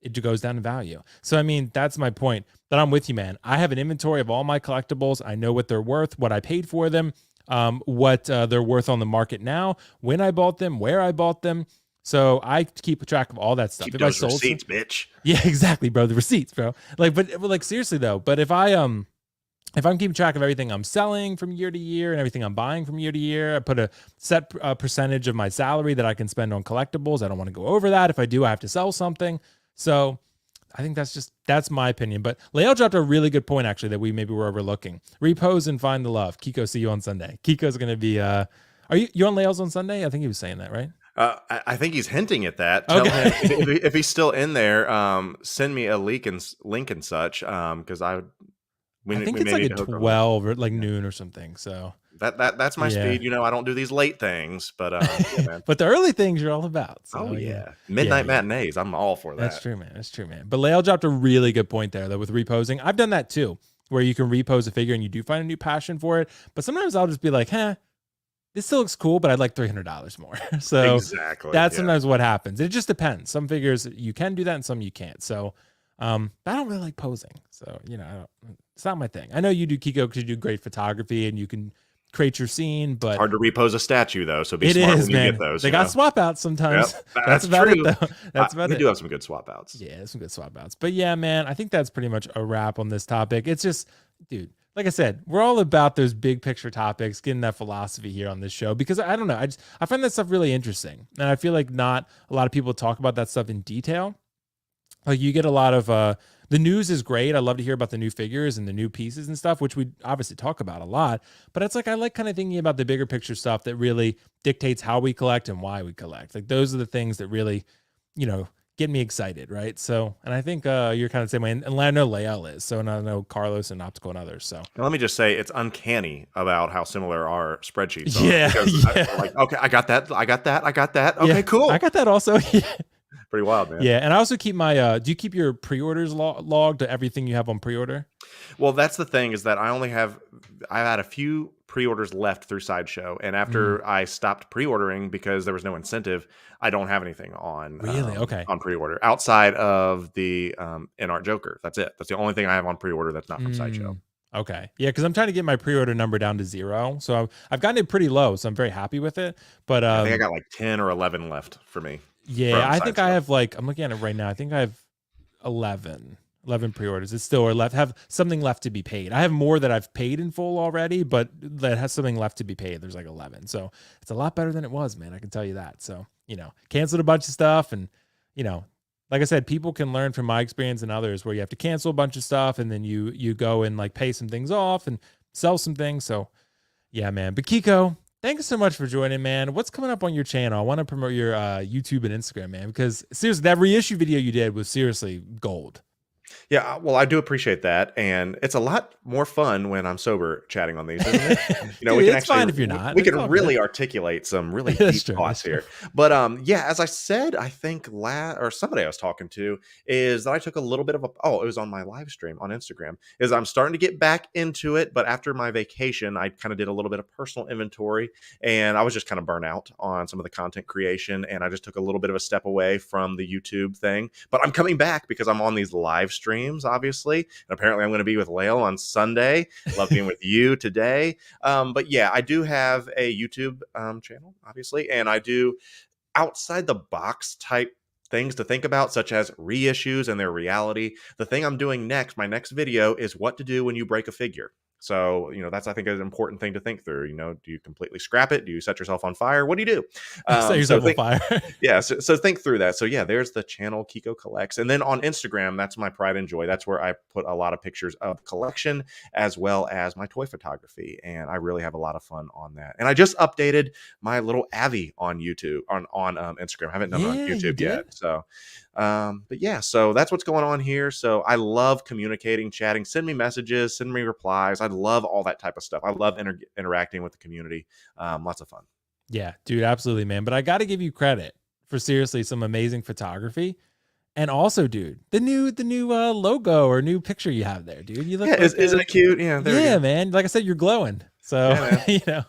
It goes down in value. So, I mean, that's my point. But I'm with you, man. I have an inventory of all my collectibles. I know what they're worth, what I paid for them, what they're worth on the market now, when I bought them, where I bought them. So I keep track of all that stuff. Keep those receipts, bitch. Yeah, exactly, bro. The receipts, bro. Like seriously though. But if I'm keeping track of everything I'm selling from year to year and everything I'm buying from year to year, I put a set percentage of my salary that I can spend on collectibles. I don't want to go over that. If I do, I have to sell something. So I think that's my opinion. But Lael dropped a really good point, actually, that we maybe were overlooking. Repose and find the love. Keco, see you on Sunday. Keco's going to be, are you on Lael's on Sunday? I think he was saying that, right? I think he's hinting at that. Okay. Tell him if he's still in there, send me a link and such. Because I think it's like at 12 or like noon or something. So that's my speed. You know, I don't do these late things, but yeah, man. But the early things you're all about. So, midnight matinees. I'm all for that. That's true, man. That's true, man. But Lael dropped a really good point there, though, with reposing. I've done that too, where you can repose a figure and you do find a new passion for it. But sometimes I'll just be like, this still looks cool, but I'd like $300 more. So exactly. That's sometimes what happens. It just depends. Some figures you can do that and some you can't. So but I don't really like posing. So, it's not my thing. I know you do, Keco, because you do great photography and you can create your scene, but it's hard to repose a statue though. So be smart when you get those. They got swap outs sometimes. Yep, that's about true. it though. That's about it. We do have some good swap outs. Yeah, some good swap outs. But yeah, man, I think that's pretty much a wrap on this topic. It's just, dude, like I said, we're all about those big picture topics, getting that philosophy here on this show, because I don't know. I find that stuff really interesting. And I feel like not a lot of people talk about that stuff in detail. Like you get a lot of, The news is great. I love to hear about the new figures and the new pieces and stuff, which we obviously talk about a lot. But it's like I like kind of thinking about the bigger picture stuff that really dictates how we collect and why we collect. Like those are the things that really, get me excited, right? So, and I think you're kind of the same way. And I know Lael is. So, and I know Carlos and Optical and others. So, Now, let me just say, it's uncanny about how similar our spreadsheets are. Yeah, Because yeah. I'm like, okay, I got that. Okay, yeah, cool. I got that also. Pretty wild, man. Yeah, and I also keep my. Do you keep your pre-orders logged to everything you have on pre-order? Well, that's the thing, is that I had a few pre-orders left through Sideshow, and after I stopped pre-ordering because there was no incentive, I don't have anything on Really? Okay. on pre-order outside of the In-Art Joker. That's it. That's the only thing I have on pre-order that's not from Sideshow. Okay. Yeah, because I'm trying to get my pre-order number down to 0. So I've gotten it pretty low, so I'm very happy with it. But I think I got like 10 or 11 left for me. Yeah, I think I have I'm looking at it right now. I think I have 11 pre-orders. It's still have something left to be paid. I have more that I've paid in full already, but that has something left to be paid. There's like 11. So it's a lot better than it was, man. I can tell you that. So, canceled a bunch of stuff. And, like I said, people can learn from my experience and others where you have to cancel a bunch of stuff and then you go and like pay some things off and sell some things. So yeah, man. But Keco, thanks so much for joining, man. What's coming up on your channel? I want to promote your YouTube and Instagram, man, because seriously, that reissue video you did was seriously gold. Yeah, well, I do appreciate that, and it's a lot more fun when I'm sober chatting on these, isn't it? Dude, we can it's fine if you're not. We It's can all really good. articulate some really That's deep true, thoughts that's here. But yeah, as I said, I think or somebody I was talking to is that I took a little bit of it was on my live stream on Instagram. Is I'm starting to get back into it, but after my vacation, I kind of did a little bit of personal inventory, and I was just kind of burnt out on some of the content creation, and I just took a little bit of a step away from the YouTube thing. But I'm coming back because I'm on these live streams, obviously. And apparently I'm going to be with Lael on Sunday. Love being with you today. But yeah, I do have a YouTube channel, obviously, and I do outside the box type things to think about, such as reissues and their reality. The thing I'm doing next, my next video, is what to do when you break a figure. So, that's, I think, an important thing to think through. Do you completely scrap it? Do you set yourself on fire? What do you do? Set yourself on fire. Yeah, so think through that. So yeah, there's the channel Keco Collects. And then on Instagram, that's my pride and joy. That's where I put a lot of pictures of collection as well as my toy photography. And I really have a lot of fun on that. And I just updated my little Avi on YouTube, on Instagram. I haven't done it on YouTube yet. So but yeah, so that's what's going on here. So I love communicating, chatting, send me messages, send me replies. I love all that type of stuff. I love interacting with the community. Lots of fun. Yeah, dude, absolutely, man. But I got to give you credit for seriously some amazing photography. And also, dude, the new logo or new picture you have there, dude. You look isn't it cute? Yeah, yeah, man. Like I said, you're glowing. So yeah,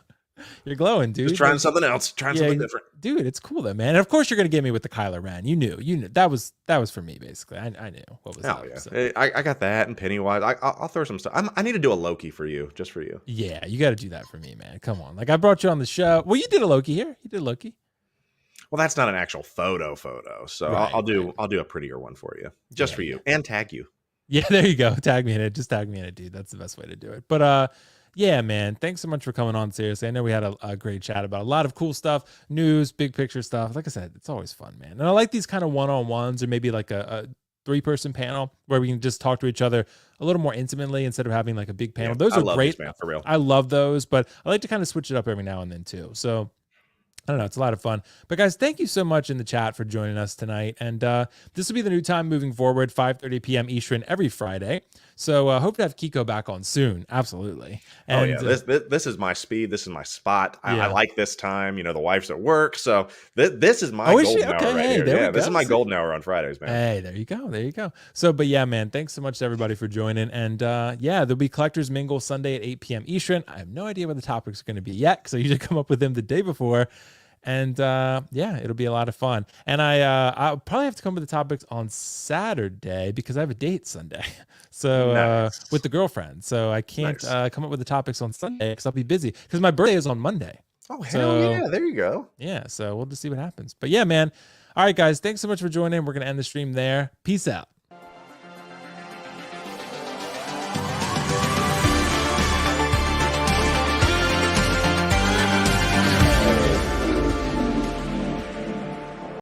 you're glowing, dude. Just trying something else, something different, dude. It's cool though, man. And of course, you're gonna get me with the Kylo Ren. You knew that was for me, basically. I knew what was up. Yeah, so. I got that and Pennywise. I'll throw some stuff. I need to do a Loki for you, just for you. Yeah, you got to do that for me, man. Come on, like I brought you on the show. Well, you did a Loki here. You did Loki. Well, that's not an actual photo. So right, I'll do a prettier one for you, just for you, and tag you. Yeah, there you go. Tag me in it. Just tag me in it, dude. That's the best way to do it. But yeah, man. Thanks so much for coming on. Seriously, I know we had a great chat about a lot of cool stuff, news, big picture stuff. Like I said, it's always fun, man. And I like these kind of one-on-ones or maybe like a 3-person panel where we can just talk to each other a little more intimately instead of having like a big panel. Those are great, man, for real. I love those, but I like to kind of switch it up every now and then too. So I don't know. It's a lot of fun. But guys, thank you so much in the chat for joining us tonight. And this will be the new time moving forward, 5:30 p.m. Eastern every Friday. So hope to have Keco back on soon. Absolutely. And, this is my speed. This is my spot. I like this time. The wife's at work. So this is my golden hour right here. Yeah, this is my golden hour on Fridays, man. Hey, there you go. There you go. So, but yeah, man, thanks so much to everybody for joining. And yeah, there'll be Collectors Mingle Sunday at 8 p.m. Eastern. I have no idea what the topics are going to be yet because I usually come up with them the day before. And yeah, it'll be a lot of fun. And I'll probably have to come up with the topics on Saturday because I have a date Sunday. So nice. With the girlfriend. So I can't come up with the topics on Sunday because I'll be busy because my birthday is on Monday. Oh, hell yeah. There you go. Yeah. So we'll just see what happens. But yeah, man. All right, guys. Thanks so much for joining. We're going to end the stream there. Peace out.